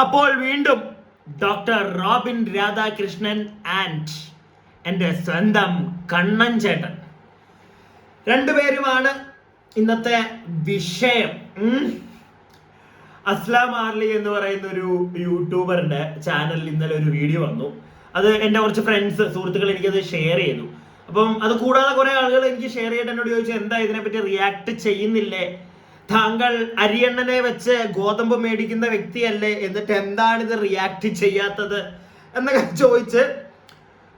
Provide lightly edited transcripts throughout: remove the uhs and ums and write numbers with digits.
അപ്പോൾ വീണ്ടും doctor Robin Radhakrishnan and എൻ്റെ സ്വന്തം കണ്ണൻ ചേട്ടൻ രണ്ടുപേരുമാണ് ഇന്നത്തെ വിഷയം. അസ്ലാം ആർലി എന്ന് പറയുന്ന ഒരു യൂട്യൂബറിന്റെ ചാനലിൽ ഇന്നലെ ഒരു വീഡിയോ വന്നു. അത് എൻ്റെ കുറച്ച് ഫ്രണ്ട്സ് സുഹൃത്തുക്കൾ എനിക്കത് ഷെയർ ചെയ്തു. അപ്പം അത് കൂടാതെ കുറെ ആളുകൾ എനിക്ക് ഷെയർ ചെയ്തിട്ട് എന്നോട് ചോദിച്ചു, എന്താ ഇതിനെപ്പറ്റി റിയാക്ട് ചെയ്യുന്നില്ലേ, താങ്കൾ അരിയണ്ണനെ വെച്ച് ഗോതമ്പ് മേടിക്കുന്ന വ്യക്തിയല്ലേ, എന്നിട്ട് എന്താണ് ഇത് റിയാക്ട് ചെയ്യാത്തത് എന്നൊക്കെ ചോദിച്ച്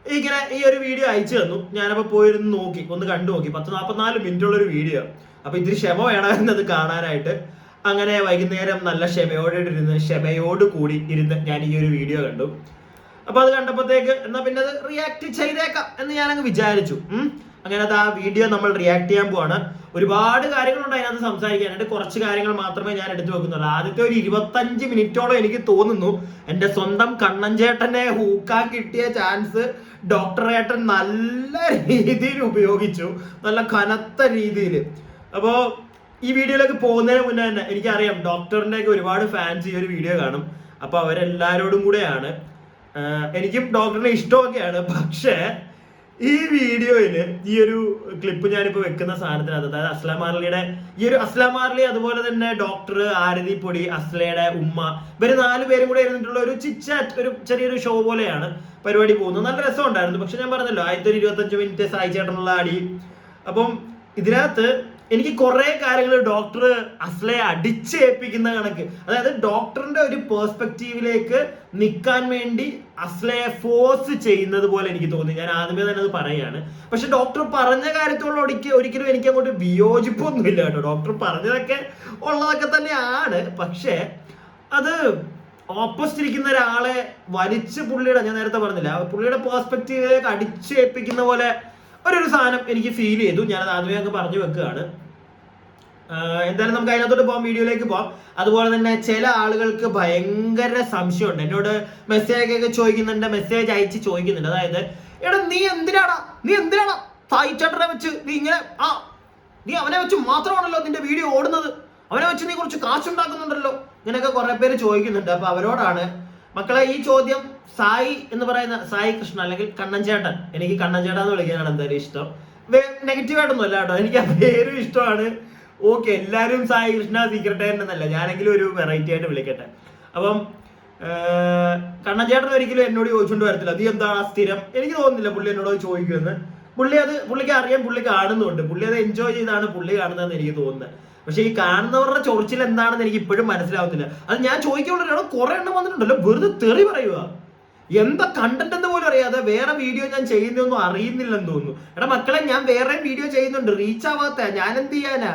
ഇങ്ങനെ ഈ ഒരു വീഡിയോ അയച്ചു തന്നു. ഞാനപ്പോൾ പോയിരുന്ന് നോക്കി, ഒന്ന് കണ്ടു നോക്കി. 10-44 മിനിറ്റുള്ളൊരു വീഡിയോ. അപ്പൊ ഇതിന് ക്ഷമ വേണമെന്ന് അത് കാണാനായിട്ട്. അങ്ങനെ വൈകുന്നേരം നല്ല ക്ഷമയോട് കൂടി ഇരുന്ന് ഞാൻ ഈ ഒരു വീഡിയോ കണ്ടു. അപ്പൊ അത് കണ്ടപ്പോഴത്തേക്ക് എന്നാ പിന്നെ അത് റിയാക്ട് ചെയ്തേക്കാം എന്ന് ഞാനങ്ങ് വിചാരിച്ചു. അങ്ങനെ അത് ആ വീഡിയോ നമ്മൾ റിയാക്ട് ചെയ്യാൻ പോവാണ്. ഒരുപാട് കാര്യങ്ങളുണ്ട് അതിനകത്ത് സംസാരിക്കാനായിട്ട്. കുറച്ച് കാര്യങ്ങൾ മാത്രമേ ഞാൻ എടുത്തു വെക്കുന്നുള്ളൂ. ആദ്യത്തെ ഒരു 25 മിനിറ്റോളം എനിക്ക് തോന്നുന്നു എൻ്റെ സ്വന്തം കണ്ണൻ ചേട്ടനെ ഹൂക്കാൻ കിട്ടിയ ചാൻസ് ഡോക്ടർ ഏട്ടൻ നല്ല രീതിയിൽ ഉപയോഗിച്ചു, നല്ല കനത്ത രീതിയിൽ. അപ്പോൾ ഈ വീഡിയോയിലേക്ക് പോകുന്നതിന് മുന്നേ തന്നെ എനിക്കറിയാം ഡോക്ടറിൻ്റെ ഒക്കെ ഒരുപാട് ഫാൻസ് ഈ ഒരു വീഡിയോ കാണും. അപ്പൊ അവരെല്ലാവരോടും കൂടെയാണ്, എനിക്കും ഡോക്ടറിനെ ഇഷ്ടമൊക്കെയാണ്. പക്ഷേ ഈ വീഡിയോയില് ഈ ഒരു ക്ലിപ്പ് ഞാനിപ്പോ വെക്കുന്ന സാധനത്തിനകത്ത്, അതായത് അസ്ലാം ആർലിയുടെ ഈ ഒരു അസ്ലാം ആർലി, അതുപോലെ തന്നെ ഡോക്ടർ ആരതി പൊടി, അസ്ലയുടെ ഉമ്മ, ഇവര് 4 പേരും കൂടെ ഇരുന്നിട്ടുള്ള ഒരു ചിറ്റാറ്റ്, ഒരു ചെറിയൊരു ഷോ പോലെയാണ് പരിപാടി പോകുന്നത്. നല്ല രസമുണ്ടായിരുന്നു. പക്ഷെ ഞാൻ പറഞ്ഞല്ലോ, ആദ്യത്തെ 25 മിനിറ്റ് സായി ചേട്ടനുള്ള അടി. അപ്പം ഇതിനകത്ത് എനിക്ക് കുറെ കാര്യങ്ങൾ ഡോക്ടർ അസ്ലയെ അടിച്ചേൽപ്പിക്കുന്ന കണക്ക്, അതായത് ഡോക്ടറിന്റെ ഒരു പേഴ്സ്പെക്റ്റീവിലേക്ക് നിൽക്കാൻ വേണ്ടി അസ്ലയെ ഫോഴ്സ് ചെയ്യുന്നത് പോലെ എനിക്ക് തോന്നി. ഞാൻ ആദ്യമേ തന്നെ അത് പറയുകയാണ്. പക്ഷെ ഡോക്ടർ പറഞ്ഞ കാര്യത്തോട് ഒരിക്കലും എനിക്ക് അങ്ങോട്ട് വിയോജിപ്പൊന്നുമില്ല കേട്ടോ. ഡോക്ടർ പറഞ്ഞതൊക്കെ ഉള്ളതൊക്കെ തന്നെയാണ്. പക്ഷെ അത് ഓപ്പോസിറ്റ് ഇരിക്കുന്ന ഒരാളെ വലിച്ച് പുള്ളിയുടെ, ഞാൻ നേരത്തെ പറഞ്ഞില്ല, പുള്ളിയുടെ പേഴ്സ്പെക്റ്റീവിലേക്ക് അടിച്ചേൽപ്പിക്കുന്ന പോലെ ഒരു സാധനം എനിക്ക് ഫീൽ ചെയ്തു. ഞാനത് ആദ്യമേ അങ്ങ് പറഞ്ഞു വെക്കുകയാണ്. എന്തായാലും നമുക്ക് അതിനകത്തോട്ട് പോകാം, വീഡിയോയിലേക്ക് പോകാം. അതുപോലെ തന്നെ ചില ആളുകൾക്ക് ഭയങ്കര സംശയമുണ്ട്, എന്നോട് മെസ്സേജ് ചോദിക്കുന്നുണ്ട്, മെസ്സേജ് അയച്ച് ചോദിക്കുന്നുണ്ട്. അതായത്, എടാ നീ എന്തിനാണ് സായിച്ചേട്ടനെ വെച്ച് നീ ഇങ്ങനെ നീ അവനെ വെച്ച് മാത്രമാണല്ലോ നിന്റെ വീഡിയോ ഓടുന്നത്, അവനെ വെച്ച് നീ കുറച്ച് കാശുണ്ടാക്കുന്നുണ്ടല്ലോ, ഇങ്ങനെയൊക്കെ കുറെ പേര് ചോദിക്കുന്നുണ്ട്. അപ്പൊ അവരോടാണ്, മക്കളെ, ഈ ചോദ്യം സായി എന്ന് പറയുന്ന സായി കൃഷ്ണ അല്ലെങ്കിൽ കണ്ണൻ ചേട്ടൻ, എനിക്ക് കണ്ണൻ ചേട്ടൻ എന്ന് വിളിക്കാനാണ് എന്തായാലും ഇഷ്ടം. നെഗറ്റീവായിട്ടൊന്നും അല്ല കേട്ടോ, എനിക്ക് ആ പേരും ഇഷ്ടമാണ്. ഓക്കെ, എല്ലാവരും സായി കൃഷ്ണ സീക്രട്ട് എന്നല്ല, ഞാനെങ്കിലും ഒരു വെറൈറ്റി ആയിട്ട് വിളിക്കട്ടെ. അപ്പം കണ്ണൻ ചേട്ടൻ ഒരിക്കലും എന്നോട് ചോദിച്ചുകൊണ്ട് വരത്തില്ല നീ എന്താണ് സ്ഥിരം. എനിക്ക് തോന്നുന്നില്ല പുള്ളി എന്നോട് ചോദിക്കുമെന്ന്. പുള്ളിക്ക് അറിയാം, പുള്ളി കാണുന്നുണ്ട്, പുള്ളി അത് എൻജോയ് ചെയ്താണ് പുള്ളി കാണുന്നതെന്ന് എനിക്ക് തോന്നുന്നത്. പക്ഷെ ഈ കാണുന്നവരുടെ ചൊറിച്ചിൽ എന്താണെന്ന് എനിക്ക് ഇപ്പോഴും മനസ്സിലാവുന്നില്ല. അത് ഞാൻ ചോദിക്കുമ്പോഴാണ് കുറെ എണ്ണം വന്നിട്ടുണ്ടല്ലോ വെറുതെ തെറി പറയുക, എന്താ കണ്ടന്റ് എന്ന് പോലും അറിയാതെ വേറെ വീഡിയോ ഞാൻ ചെയ്യുന്നൊന്നും അറിയുന്നില്ലെന്ന് തോന്നുന്നു. എടാ മക്കളെ, ഞാൻ വേറെ വീഡിയോ ചെയ്യുന്നുണ്ട്, റീച്ച് ആവാത്ത ഞാൻ എന്ത് ചെയ്യാനാ?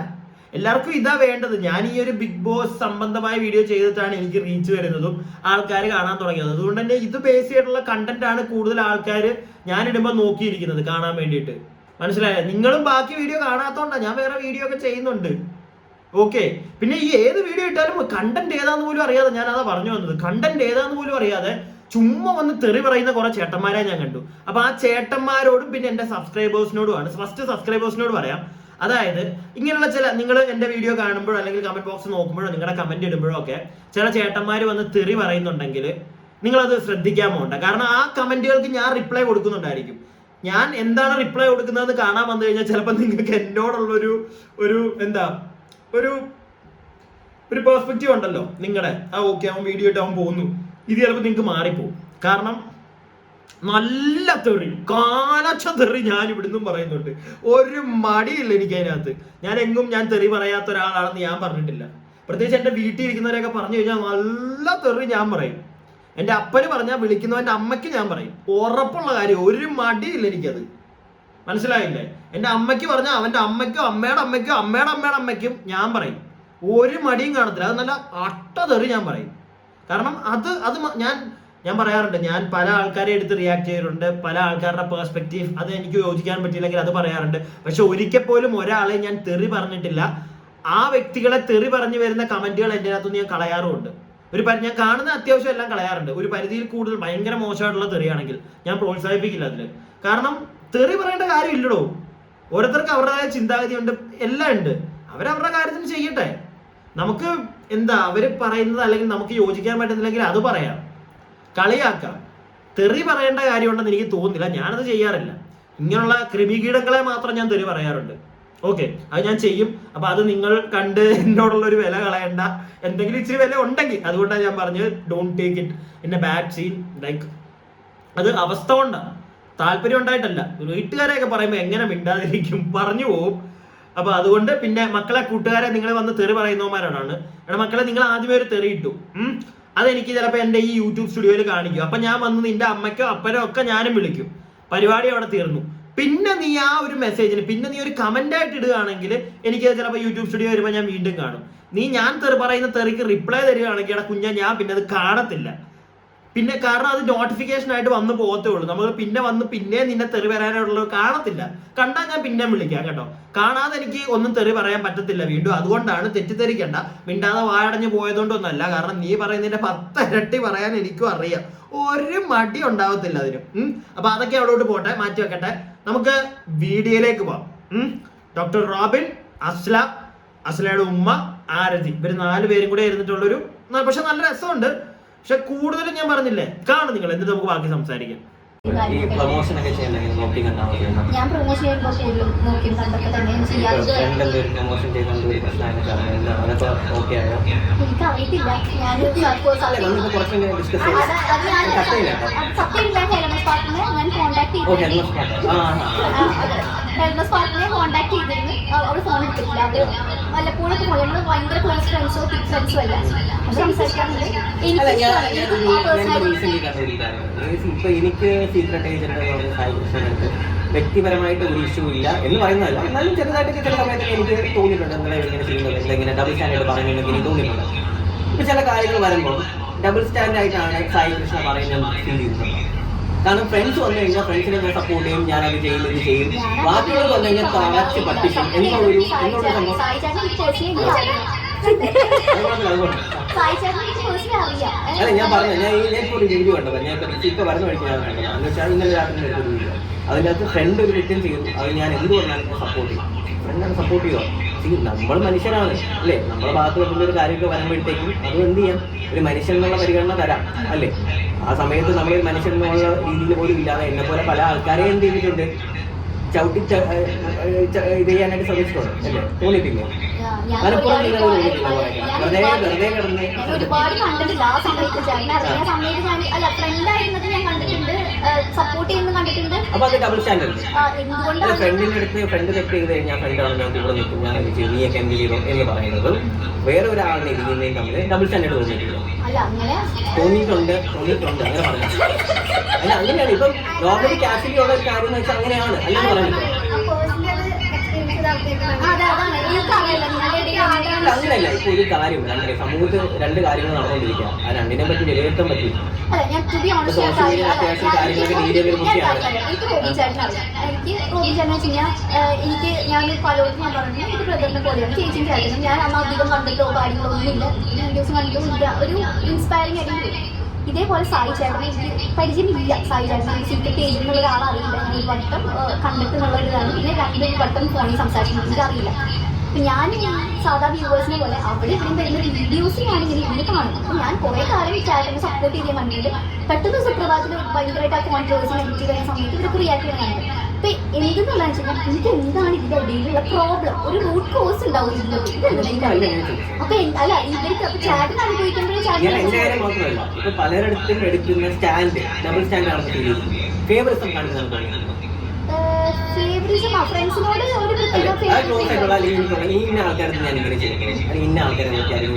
എല്ലാവർക്കും ഇതാ വേണ്ടത്. ഞാൻ ഈ ഒരു ബിഗ് ബോസ് സംബന്ധമായ വീഡിയോ ചെയ്തിട്ടാണ് എനിക്ക് റീച്ച് വരുന്നതും ആൾക്കാർ കാണാൻ തുടങ്ങിയത്. അതുകൊണ്ട് തന്നെ ഇത് ബേസ് ചെയ്തിട്ടുള്ള കണ്ടന്റ് ആണ് കൂടുതൽ ആൾക്കാർ ഞാൻ ഇടുമ്പോൾ നോക്കിയിരിക്കുന്നത് കാണാൻ വേണ്ടിയിട്ട്. മനസ്സിലായോ? നിങ്ങളും ബാക്കി വീഡിയോ കാണാത്തോണ്ടാ, ഞാൻ വേറെ വീഡിയോ ഒക്കെ ചെയ്യുന്നുണ്ട്. ഓക്കെ, പിന്നെ ഈ ഏത് വീഡിയോ ഇട്ടാലും കണ്ടന്റ് ഏതാന്ന് പോലും അറിയാതെ, ഞാൻ അതാ പറഞ്ഞു വന്നത്, കണ്ടന്റ് ഏതാന്ന് പോലും അറിയാതെ ചുമ്മാ വന്ന് തെറി പറയുന്ന കുറെ ചേട്ടന്മാരെ ഞാൻ കണ്ടു. അപ്പൊ ആ ചേട്ടന്മാരോടും പിന്നെ എന്റെ സബ്സ്ക്രൈബേഴ്സിനോടുമാണ്. ഫസ്റ്റ് സബ്സ്ക്രൈബേഴ്സിനോട് പറയാം. അതായത് ഇങ്ങനെയുള്ള ചില, നിങ്ങൾ എന്റെ വീഡിയോ കാണുമ്പോഴോ അല്ലെങ്കിൽ കമന്റ് ബോക്സ് നോക്കുമ്പോഴോ നിങ്ങളുടെ കമന്റ് ഇടുമ്പോഴോ ഒക്കെ ചില ചേട്ടന്മാർ വന്ന് തെറി പറയുന്നുണ്ടെങ്കിൽ നിങ്ങളത് ശ്രദ്ധിക്കാൻ പോകണ്ട. കാരണം ആ കമന്റുകൾക്ക് ഞാൻ റിപ്ലൈ കൊടുക്കുന്നുണ്ടായിരിക്കും. ഞാൻ എന്താണ് റിപ്ലൈ കൊടുക്കുന്നതെന്ന് കാണാൻ വന്നു കഴിഞ്ഞാൽ ചിലപ്പോൾ നിങ്ങൾക്ക് എന്നോടുള്ളൊരു ഒരു പെർസ്പെക്റ്റീവ് ഉണ്ടല്ലോ നിങ്ങളുടെ, ഓക്കെ അവൻ വീഡിയോ ഇട്ട് അവൻ പോകുന്നു, ഇത് ചിലപ്പോൾ നിങ്ങൾക്ക് മാറിപ്പോകും. കാരണം നല്ല തെറി, കാലച്ച തെറി ഞാൻ ഇവിടുന്നും പറയുന്നുണ്ട്. ഒരു മടിയില്ല എനിക്ക് അതിനകത്ത്. ഞാൻ തെറി പറയാത്ത ഒരാളാണെന്ന് ഞാൻ പറഞ്ഞിട്ടില്ല. പ്രത്യേകിച്ച് എൻ്റെ വീട്ടിൽ ഇരിക്കുന്നവരെയൊക്കെ പറഞ്ഞു കഴിഞ്ഞാൽ നല്ല തെറി ഞാൻ പറയും. എൻ്റെ അപ്പന് പറഞ്ഞാൽ വിളിക്കുന്നവൻ്റെ അമ്മയ്ക്ക് ഞാൻ പറയും, ഉറപ്പുള്ള കാര്യം. ഒരു മടിയില്ല എനിക്കത്, മനസ്സിലായില്ലേ? എൻ്റെ അമ്മയ്ക്ക് പറഞ്ഞാൽ അവൻ്റെ അമ്മയ്ക്കോ അമ്മയുടെ അമ്മയ്ക്കോ അമ്മയുടെ അമ്മയ്ക്കും ഞാൻ പറയും. ഒരു മടിയും കാണത്തില്ല. അത് നല്ല അട്ട തെറി ഞാൻ പറയും. കാരണം അത് ഞാൻ പറയാറുണ്ട്, ഞാൻ പല ആൾക്കാരെ എടുത്ത് റിയാക്ട് ചെയ്തിട്ടുണ്ട്, പല ആൾക്കാരുടെ പേഴ്സ്പെക്റ്റീവ് അത് എനിക്ക് യോജിക്കാൻ പറ്റിയില്ലെങ്കിൽ അത് പറയാറുണ്ട്. പക്ഷെ ഒരിക്കൽ പോലും ഒരാളെ ഞാൻ തെറി പറഞ്ഞിട്ടില്ല. ആ വ്യക്തികളെ തെറി പറഞ്ഞു വരുന്ന കമന്റുകൾ എൻ്റെ അകത്തുനിന്ന് ഞാൻ കളയാറുമുണ്ട്. ഞാൻ കാണുന്ന അത്യാവശ്യം എല്ലാം കളയാറുണ്ട്. ഒരു പരിധിയിൽ കൂടുതൽ ഭയങ്കര മോശമായിട്ടുള്ള തെറിയാണെങ്കിൽ ഞാൻ പ്രോത്സാഹിപ്പിക്കില്ല അതിൽ. കാരണം തെറി പറയേണ്ട കാര്യമില്ലടോ. ഓരോരുത്തർക്ക് അവരുടേതായ ചിന്താഗതി ഉണ്ട്, എല്ലാം ഉണ്ട്. അവരവരുടെ കാര്യത്തിന് ചെയ്യട്ടെ. നമുക്ക് എന്താ അവര് പറയുന്നത് അല്ലെങ്കിൽ നമുക്ക് യോജിക്കാൻ പറ്റുന്നില്ലെങ്കിൽ അത് പറയാം, കളിയാക്കാം. തെറി പറയേണ്ട കാര്യമുണ്ടെന്ന് എനിക്ക് തോന്നുന്നില്ല. ഞാനത് ചെയ്യാറില്ല. ഇങ്ങനെയുള്ള കൃമികീടങ്ങളെ മാത്രം ഞാൻ തെറി പറയാറുണ്ട്. ഓക്കെ, അത് ഞാൻ ചെയ്യും. അപ്പൊ അത് നിങ്ങൾ കണ്ട് എന്നോടുള്ള ഒരു വില കളയണ്ട. എന്തെങ്കിലും ഇച്ചിരി വില ഉണ്ടെങ്കിൽ അതുകൊണ്ടാണ് ഞാൻ പറഞ്ഞത് don't take it in a bad sense. Like അത് അവസ്ഥ കൊണ്ടാണ്, താല്പര്യം ഉണ്ടായിട്ടല്ല. വീട്ടുകാരെയൊക്കെ പറയുമ്പോൾ എങ്ങനെ മിണ്ടാതിരിക്കും, പറഞ്ഞു പോവും. അപ്പൊ അതുകൊണ്ട് പിന്നെ മക്കളെ, കൂട്ടുകാരെ, നിങ്ങൾ വന്ന് തെറി പറയുന്നവന്മാരാണ്. എടാ മക്കളെ, നിങ്ങൾ ആദ്യമേ ഒരു തെറി ഇട്ടു, അതെനിക്ക് ചിലപ്പോൾ എൻ്റെ ഈ യൂട്യൂബ് സ്റ്റുഡിയോയിൽ കാണിക്കും. അപ്പൊ ഞാൻ വന്ന് നിന്റെ അമ്മയ്ക്കോ അപ്പനോ ഒക്കെ ഞാനും വിളിക്കും. പരിപാടി അവിടെ തീർന്നു. പിന്നെ നീ ആ ഒരു മെസ്സേജിന് പിന്നെ നീ ഒരു കമന്റ് ആയിട്ട് ഇടുകയാണെങ്കിൽ എനിക്ക് ചിലപ്പോൾ യൂട്യൂബ് സ്റ്റുഡിയോ വരുമ്പോൾ ഞാൻ വീണ്ടും കാണും. ഞാൻ പറയുന്ന തെറിക്ക് റിപ്ലൈ തരികയാണെങ്കിൽ എടാ കുഞ്ഞാ, ഞാൻ പിന്നെ അത് കാണത്തില്ല. പിന്നെ കാരണം അത് നോട്ടിഫിക്കേഷൻ ആയിട്ട് വന്ന് പോകത്തേ ഉള്ളൂ. നമ്മൾ പിന്നെ നിന്നെ തെറി വരാനുള്ളത് കാണത്തില്ല. കണ്ടാൽ ഞാൻ പിന്നെ വിളിക്കാം കേട്ടോ. കാണാതെ എനിക്ക് ഒന്നും തെറി പറയാൻ പറ്റത്തില്ല വീണ്ടും. അതുകൊണ്ടാണ്, തെറ്റിദ്ധരിക്കണ്ട. മിണ്ടാതെ വായടഞ്ഞു പോയതുകൊണ്ടൊന്നല്ല. കാരണം നീ പറയുന്നതിന്റെ 10 ഇരട്ടി പറയാൻ എനിക്കും അറിയാം. ഒരു മടി ഉണ്ടാവത്തില്ല അതിനും. അപ്പൊ അതൊക്കെ അവിടോട്ട് പോട്ടെ, മാറ്റി വെക്കട്ടെ. നമുക്ക് വീഡിയോയിലേക്ക് പോവാം. ഡോക്ടർ റോബിൻ, അസ്ലയുടെ ഉമ്മ ആരതി, ഇവര് 4 പേരും കൂടെ ഇരുന്നിട്ടുള്ളൊരു, പക്ഷെ നല്ല രസമുണ്ട്. പക്ഷെ കൂടുതലും ഞാൻ പറഞ്ഞില്ലേ, കാണും നിങ്ങൾ. എന്നിട്ട് നമുക്ക് ബാക്കി സംസാരിക്കാം. പ്രൊമോഷൻ ഒക്കെ ഞാൻ പ്രൊമോഷൻ ചെയ്യുമ്പോൾ കൂടുതലും നോക്കി കണ്ടപ്പോൾ തന്നെ എനിക്ക് അറിയത്തില്ല. ഞാൻ കോണ്ടാക്ട് ഹെൽമസ് പാർട്ടിനെ കോണ്ടാക്ട് ചെയ്തിരുന്നു. അവർ ഫോൺ എടുത്തിട്ടില്ല. അവർ വല്ലപ്പോഴൊക്കെ പോയി. നമ്മൾ ഭയങ്കര ക്ലോസ് ഫ്രണ്ട്സോ തിക് ഫ്രണ്ട്സോ അല്ല. സംസാരിക്കാറുണ്ട്. എനിക്ക് സീക്രട്ട് ഏജന്റ് വ്യക്തിപരമായിട്ട് ഒരു ഇഷ്യൂ ഇല്ല എന്ന് പറയുന്നതല്ല. എന്നാലും ചെറുതായിട്ടൊക്കെ ചില സമയത്ത് എനിക്ക് തോന്നിയിട്ടുണ്ട് എന്താ ഇങ്ങനെ ചെയ്യുന്നത്, എന്തെങ്കിലും ഡബിൾ സ്റ്റാൻഡേർഡ് പറയുന്നുണ്ടെങ്കിൽ എനിക്ക് തോന്നിയിട്ടുണ്ട്. ഇപ്പൊ ചില കാര്യങ്ങൾ വരുമ്പോൾ ഡബിൾ സ്റ്റാൻഡ് ആയിട്ടാണ് സായി കൃഷ്ണ പറയുന്നത് ഫീൽ ചെയ്തിട്ടുള്ളത്. കാരണം ഫ്രണ്ട്സ് വന്നു കഴിഞ്ഞാൽ ഫ്രണ്ട്സിനെ ഞാൻ സപ്പോർട്ട് ചെയ്യും, ഞാൻ അത് ചെയ്യും, ഇത് ചെയ്യും. ബാക്കിയുള്ളത് വന്നു കഴിഞ്ഞാൽ താഴ്ച പഠിപ്പിക്കും എന്നുള്ളൊരു സംഭവം. അല്ല, ഞാൻ പറഞ്ഞു, ഞാൻ ഇപ്പോൾ ഒരു വീഡിയോ കണ്ടത്, ഞാൻ ഇപ്പൊ വരുന്ന വഴിക്ക് ഞാൻ കണ്ടത് എന്ന് വെച്ചാൽ ഇന്നലെ രാത്രി ഒരു വീഡിയോ. അതിനകത്ത് ഫ്രണ്ട് ഒരു കുറ്റം ചെയ്തു, അത് ഞാൻ എന്ത് പറഞ്ഞാലും സപ്പോർട്ട് ചെയ്യും. ഫ്രണ്ടാണ് സപ്പോർട്ട് ചെയ്യുക. നമ്മൾ മനുഷ്യരാണ് അല്ലേ? നമ്മുടെ ഭാഗത്ത് വരുന്ന ഒരു കാര്യമൊക്കെ വരുമ്പോഴത്തേക്കും അത് എന്ത് ചെയ്യാം, ഒരു മനുഷ്യൻ എന്നുള്ള പരിഗണന തരാം അല്ലേ? ആ സമയത്ത് നമ്മൾ മനുഷ്യൻ എന്നുള്ള രീതിയിൽ പോലും ഇല്ലാതെ എന്നെ പോലെ പല ആൾക്കാരെ എന്ത് ചെയ്തിട്ടുണ്ട്, ചവിട്ടി ഇത് ചെയ്യാനായിട്ട് ശ്രമിച്ചിട്ടുണ്ട് അല്ലേ? തോന്നിയിട്ടില്ലേ? ഒരുപാട് കണ്ടിട്ടില്ല ആ സമയത്ത്. ആ സമയത്ത് ഞാൻ അല്ല ഫ്രണ്ടായിരുന്നത് ഞാൻ കണ്ടിട്ടുണ്ട്, സപ്പോർട്ട് ചെയ്യുന്നത് കണ്ടിട്ടുണ്ട്. അപ്പൊ അത് ഡബിൾ സ്റ്റാൻഡേർഡ്. ഫ്രണ്ടിന്റെ അടുത്ത് ഫ്രണ്ട് തെറ്റ് ചെയ്ത് കഴിഞ്ഞാൽ ഫ്രണ്ടാണ് ഞാൻ കൂടെ നിൽക്കും, ഞാൻ നീയൊക്കെ എന്ത് ചെയ്തു എന്ന് പറയുന്നത് വേറെ ഒരാളിനെ ഇരിക്കുന്നതും തമ്മിൽ ഡബിൾ സ്റ്റാൻഡേർഡ് തോന്നിയിട്ടില്ല. തോന്നിയിട്ടുണ്ട് അങ്ങനെ പറഞ്ഞു. അല്ല, അങ്ങനെയാണ്. ഇപ്പം നോർമലി കാഷ്വലി ഉള്ള ഒരു കാര്യം എന്ന് വെച്ചാൽ അങ്ങനെയാണ് അല്ലെന്ന് പറയുന്നത്. അങ്ങനെയല്ല. ഇപ്പൊ ഒരു കാര്യം സമൂഹത്തിൽ 2 കാര്യങ്ങൾ നടന്നുകൊണ്ടിരിക്കുക. ആ 2നെ പറ്റി വിലയിരുത്താൻ പറ്റില്ല. സോഷ്യൽ മീഡിയ അത്യാവശ്യം കാര്യങ്ങളൊക്കെ മീഡിയ കുറിച്ചാണ്. എനിക്ക് ഞാൻ പലരോടും ഞാൻ പറഞ്ഞു, എനിക്ക് ബ്രദറിനെ പോലെയാണ് ചേച്ചിയും ചേട്ടനും. ഞാൻ അന്ന് അധികം കണ്ടിട്ടോ കാര്യങ്ങളൊന്നും ഇല്ല, ദിവസം കണ്ടിട്ടോ ഇല്ല. ഒരു ഇൻസ്പയറിംഗ് ആയിട്ട് ഇതേപോലെ സായി ചേട്ടനെ എനിക്ക് പരിചയമില്ല. സായി ചേട്ടനെ സീക്രട്ട് ഏജന്റ് എന്നുള്ള ഒരാളറിയില്ല. ഞാൻ ഒരു വട്ടം കണ്ടിട്ടുള്ള ഒരിതാണ്. പിന്നെ 2 വട്ടം ഫോണിൽ സംസാരിക്കുന്നത് എനിക്കറിയില്ല. അപ്പം ഞാൻ സാധാ വ്യൂവേഴ്സിനെ പോലെ അവിടെ ഇവിടെയും വരുന്ന വീഡിയോസ് ഞാനിങ്ങനെ ഇരുന്ന് കാണും. അപ്പം ഞാൻ കുറേ കാലം ചേട്ടനെ സപ്പോർട്ട് ചെയ്യാൻ കണ്ടിട്ട് പെട്ടെന്ന് സുപ്രഭാതത്തിൽ ഭയങ്കരമായിട്ട് ആ കോൺട്രവേഴ്സി നെഗറ്റീവ് ചെയ്യുന്ന സമയത്ത് ഇവർക്ക് റിയാക്ട് ചെയ്യാൻ കണ്ടത്. അപ്പം എന്തെന്നുള്ളതെന്ന് വെച്ച് കഴിഞ്ഞാൽ എനിക്ക് എന്താണ് ഇതിൻ്റെ ഇടയിലുള്ള പ്രോബ്ലം, ഒരു റൂട്ട് കോസ് ഉണ്ടാവും ഇതിൻ്റെ. അപ്പം അല്ല ഇവർക്ക് അപ്പം ചേട്ടൻ അനുഭവിക്കുമ്പോഴേ ചേട്ടൻ പലരിടത്തും എടുക്കുന്ന സ്റ്റാൻഡ് ഡബിൾ സ്റ്റാൻഡ് ആണെന്ന് ഫേവറിസം കാണിക്കുന്നത്. ഫ്രണ്ട്സിനോട് ഒരു ഇന്ന ആൾക്കാരുടെ ഞാൻ ഇങ്ങനെ ചെയ്തിട്ടുണ്ട്, അല്ലെങ്കിൽ ഇന്ന ആൾക്കാരെ നോക്കി അതിന്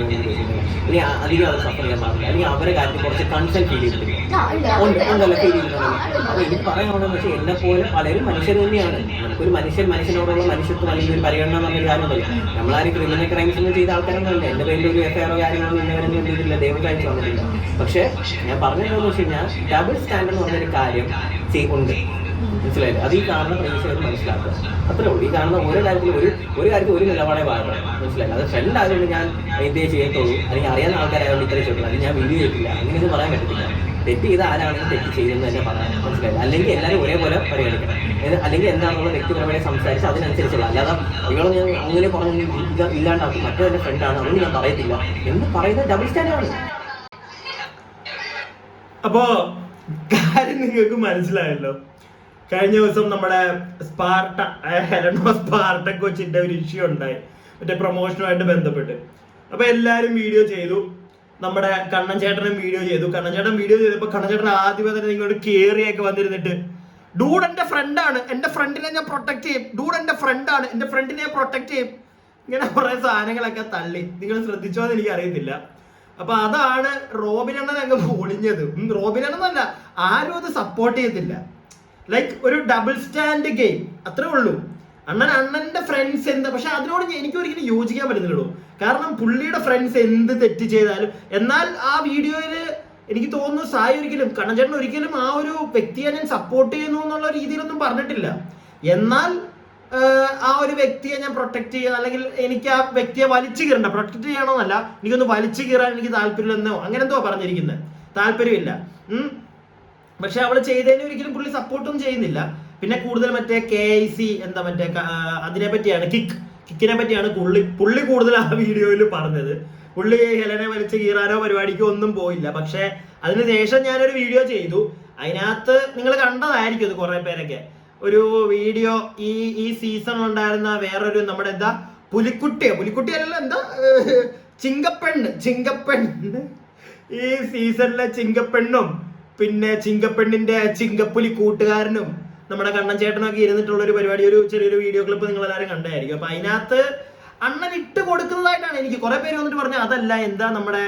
ഇനി അധികം അവർ സഫർ ചെയ്യാൻ പാടില്ല, അല്ലെങ്കിൽ അവരെ കാര്യത്തിൽ കുറച്ച് കൺസേൺ ഫീൽ ചെയ്തിട്ടില്ല ഉണ്ടല്ലോ ഫീൽ ചെയ്തിട്ടുണ്ടല്ലോ. അപ്പൊ എനിക്ക് പറയാനുള്ളതെന്ന് വെച്ചാൽ എന്നെ പോലെ പലരും മനുഷ്യർ തന്നെയാണ്. നമുക്കൊരു മനുഷ്യനോടുള്ള മനുഷ്യത്വം അല്ലെങ്കിൽ ഒരു പരിഗണന എന്നൊരു കാര്യമല്ല. നമ്മളാരും ക്രിമിനൽ ക്രൈംസ് ഒന്നും ചെയ്ത ആൾക്കാരൊന്നുമല്ല. എന്റെ പേരിൽ ഒരു എഫ്ഐആറോ കാര്യങ്ങളൊന്നും ഇന്നവരൊന്നും ചെയ്തിട്ടില്ല, ദൈവം കഴിച്ചു വന്നിട്ടില്ല. പക്ഷെ ഞാൻ പറഞ്ഞതെന്ന് വെച്ച് കഴിഞ്ഞാൽ ഡബിൾ സ്റ്റാൻഡേർഡ് എന്ന് പറഞ്ഞൊരു കാര്യം ഉണ്ട്, മനസ്സിലായില്ലേ? അത് ഈ കാണുന്ന പ്രേക്ഷകർ മനസ്സിലാക്കുക, അത്രേ ഉള്ളൂ. ഈ കാണുന്ന ഓരോ കാര്യത്തിലും ഒരു കാര്യത്തിൽ ഒരു നിലപാടേ പാടുള്ളൂ, മനസ്സിലായില്ല? അത് ഫ്രണ്ട് ആയതുകൊണ്ട് ഞാൻ എന്തേ ചെയ്യത്തുള്ളൂ, അല്ലെങ്കിൽ അറിയാവുന്ന ആൾക്കാരായതുകൊണ്ട് ഇത്രയും ചെയ്യത്തുള്ളൂ, അല്ലെങ്കിൽ ഞാൻ വീഡിയോ ചെയ്തിട്ടില്ല, അങ്ങനെയൊന്നും പറയാൻ പറ്റത്തില്ല. തെറ്റ് ചെയ്ത ആരാണെങ്കിലും തെറ്റ് ചെയ്തെന്ന് തന്നെ പറയാൻ മനസ്സിലായില്ല. അല്ലെങ്കിൽ എല്ലാവരും ഒരേപോലെ പരിഗണിക്കണം, അല്ലെങ്കിൽ എന്താണെന്നുള്ള വ്യക്തിപരമായി സംസാരിച്ച് അതിനനുസരിച്ചുള്ള, അല്ലാതെ ഇവളെ ഞാൻ അങ്ങനെ പറഞ്ഞ് ഇല്ലാണ്ടാക്കും, മറ്റൊരു ഫ്രണ്ടാണ് അതുകൊണ്ട് ഞാൻ പറയത്തില്ല എന്ന് പറയുന്ന ഡബിൾ സ്റ്റാൻഡാണ്. അപ്പോ കാര്യം നിങ്ങൾക്ക് മനസ്സിലായല്ലോ. കഴിഞ്ഞ ദിവസം നമ്മുടെ സ്പാർട്ട കൊച്ചിന്റെ ഒരു ഇഷ്യൂ ഉണ്ടായി, മറ്റേ പ്രൊമോഷനുമായിട്ട് ബന്ധപ്പെട്ട്. അപ്പൊ എല്ലാരും വീഡിയോ ചെയ്തു, നമ്മുടെ കണ്ണൻ ചേട്ടനും വീഡിയോ ചെയ്തു. കണ്ണൻ ചേട്ടൻ വീഡിയോ ചെയ്തപ്പോ കണ്ണൻ ചേട്ടൻ ആദ്യമേ തന്നെ നിങ്ങളോട് കേറിയൊക്കെ വന്നിരുന്നിട്ട്, ഡൂഡ് എന്റെ ഫ്രണ്ടാണ്, എന്റെ ഫ്രണ്ടിനെ ഞാൻ പ്രൊട്ടക്ട് ചെയ്യും, ഡൂഡ് എന്റെ ഫ്രണ്ടാണ്, എന്റെ ഫ്രണ്ടിനെ പ്രൊട്ടക്ട് ചെയ്യും, ഇങ്ങനെ കുറെ സാധനങ്ങളൊക്കെ തള്ളി. നിങ്ങൾ ശ്രദ്ധിച്ചോ എന്ന് എനിക്ക് അറിയത്തില്ല. അപ്പൊ അതാണ് റോബിനണ്ണൻ അങ്ങ് പൊളിഞ്ഞത്. റോബിനണ്ണനല്ല, ആരും അത് സപ്പോർട്ട് ചെയ്യത്തില്ല. ലൈക്ക് ഒരു ഡബിൾ സ്റ്റാൻഡ് ഗെയിം, അത്രേ ഉള്ളൂ. അണ്ണന്റെ ഫ്രണ്ട്സ് എന്താ, പക്ഷെ അതിനോട് എനിക്ക് ഒരിക്കലും യോജിക്കാൻ പറ്റുന്നില്ലല്ലോ. കാരണം പുള്ളിയുടെ ഫ്രണ്ട്സ് എന്ത് തെറ്റ് ചെയ്താലും, എന്നാൽ ആ വീഡിയോയില് എനിക്ക് തോന്നുന്നു സായി ഒരിക്കലും, കണ്ണൻചേട്ടൻ ഒരിക്കലും ആ ഒരു വ്യക്തിയെ ഞാൻ സപ്പോർട്ട് ചെയ്യുന്നു എന്നുള്ള രീതിയിലൊന്നും പറഞ്ഞിട്ടില്ല. എന്നാൽ ആ ഒരു വ്യക്തിയെ ഞാൻ പ്രൊട്ടക്ട് ചെയ്യുക, അല്ലെങ്കിൽ എനിക്ക് ആ വ്യക്തിയെ വലിച്ചു കീറണ്ട, പ്രൊട്ടക്ട് ചെയ്യണമെന്നല്ല, എനിക്കൊന്ന് വലിച്ചു കീറാൻ എനിക്ക് താല്പര്യമില്ലെന്നോ അങ്ങനെ എന്തോ പറഞ്ഞിരിക്കുന്നത്, താല്പര്യമില്ല. പക്ഷെ അവള് ചെയ്തതിന് ഒരിക്കലും പുള്ളി സപ്പോർട്ടും ചെയ്യുന്നില്ല. പിന്നെ കൂടുതൽ മറ്റേ KIC എന്താ മറ്റേ അതിനെ പറ്റിയാണ്, കിക്കിനെ പറ്റിയാണ് പുള്ളി കൂടുതൽ ആ വീഡിയോയിൽ പറഞ്ഞത്. പുള്ളി ഹെലനെ വലിച്ചു കീറാനോ പരിപാടിക്കോ ഒന്നും പോയില്ല. പക്ഷെ അതിനുശേഷം ഞാനൊരു വീഡിയോ ചെയ്തു, അതിനകത്ത് നിങ്ങൾ കണ്ടതായിരിക്കും അത് കുറെ പേരൊക്കെ. ഒരു വീഡിയോ ഈ സീസണിൽ ഉണ്ടായിരുന്ന വേറൊരു നമ്മുടെ എന്താ പുലിക്കുട്ടിയല്ല എന്താ ചിങ്കപ്പെണ്ണ് ഈ സീസണിലെ ചിങ്കപ്പെണ്ണും പിന്നെ ചിങ്കപ്പെണ്ണിന്റെ ചിങ്കപ്പുലി കൂട്ടുകാരനും നമ്മുടെ കണ്ണൻ ചേട്ടനൊക്കെ ഇരുന്നിട്ടുള്ള ഒരു പരിപാടി, ഒരു ചെറിയൊരു വീഡിയോ ക്ലിപ്പ് നിങ്ങൾ എല്ലാവരും കണ്ടായിരിക്കും. അപ്പൊ അതിനകത്ത് അണ്ണൻ ഇട്ട് കൊടുക്കുന്നതായിട്ടാണ് എനിക്ക് കുറെ പേര് വന്നിട്ട് പറഞ്ഞു, അതല്ല എന്താ നമ്മുടെ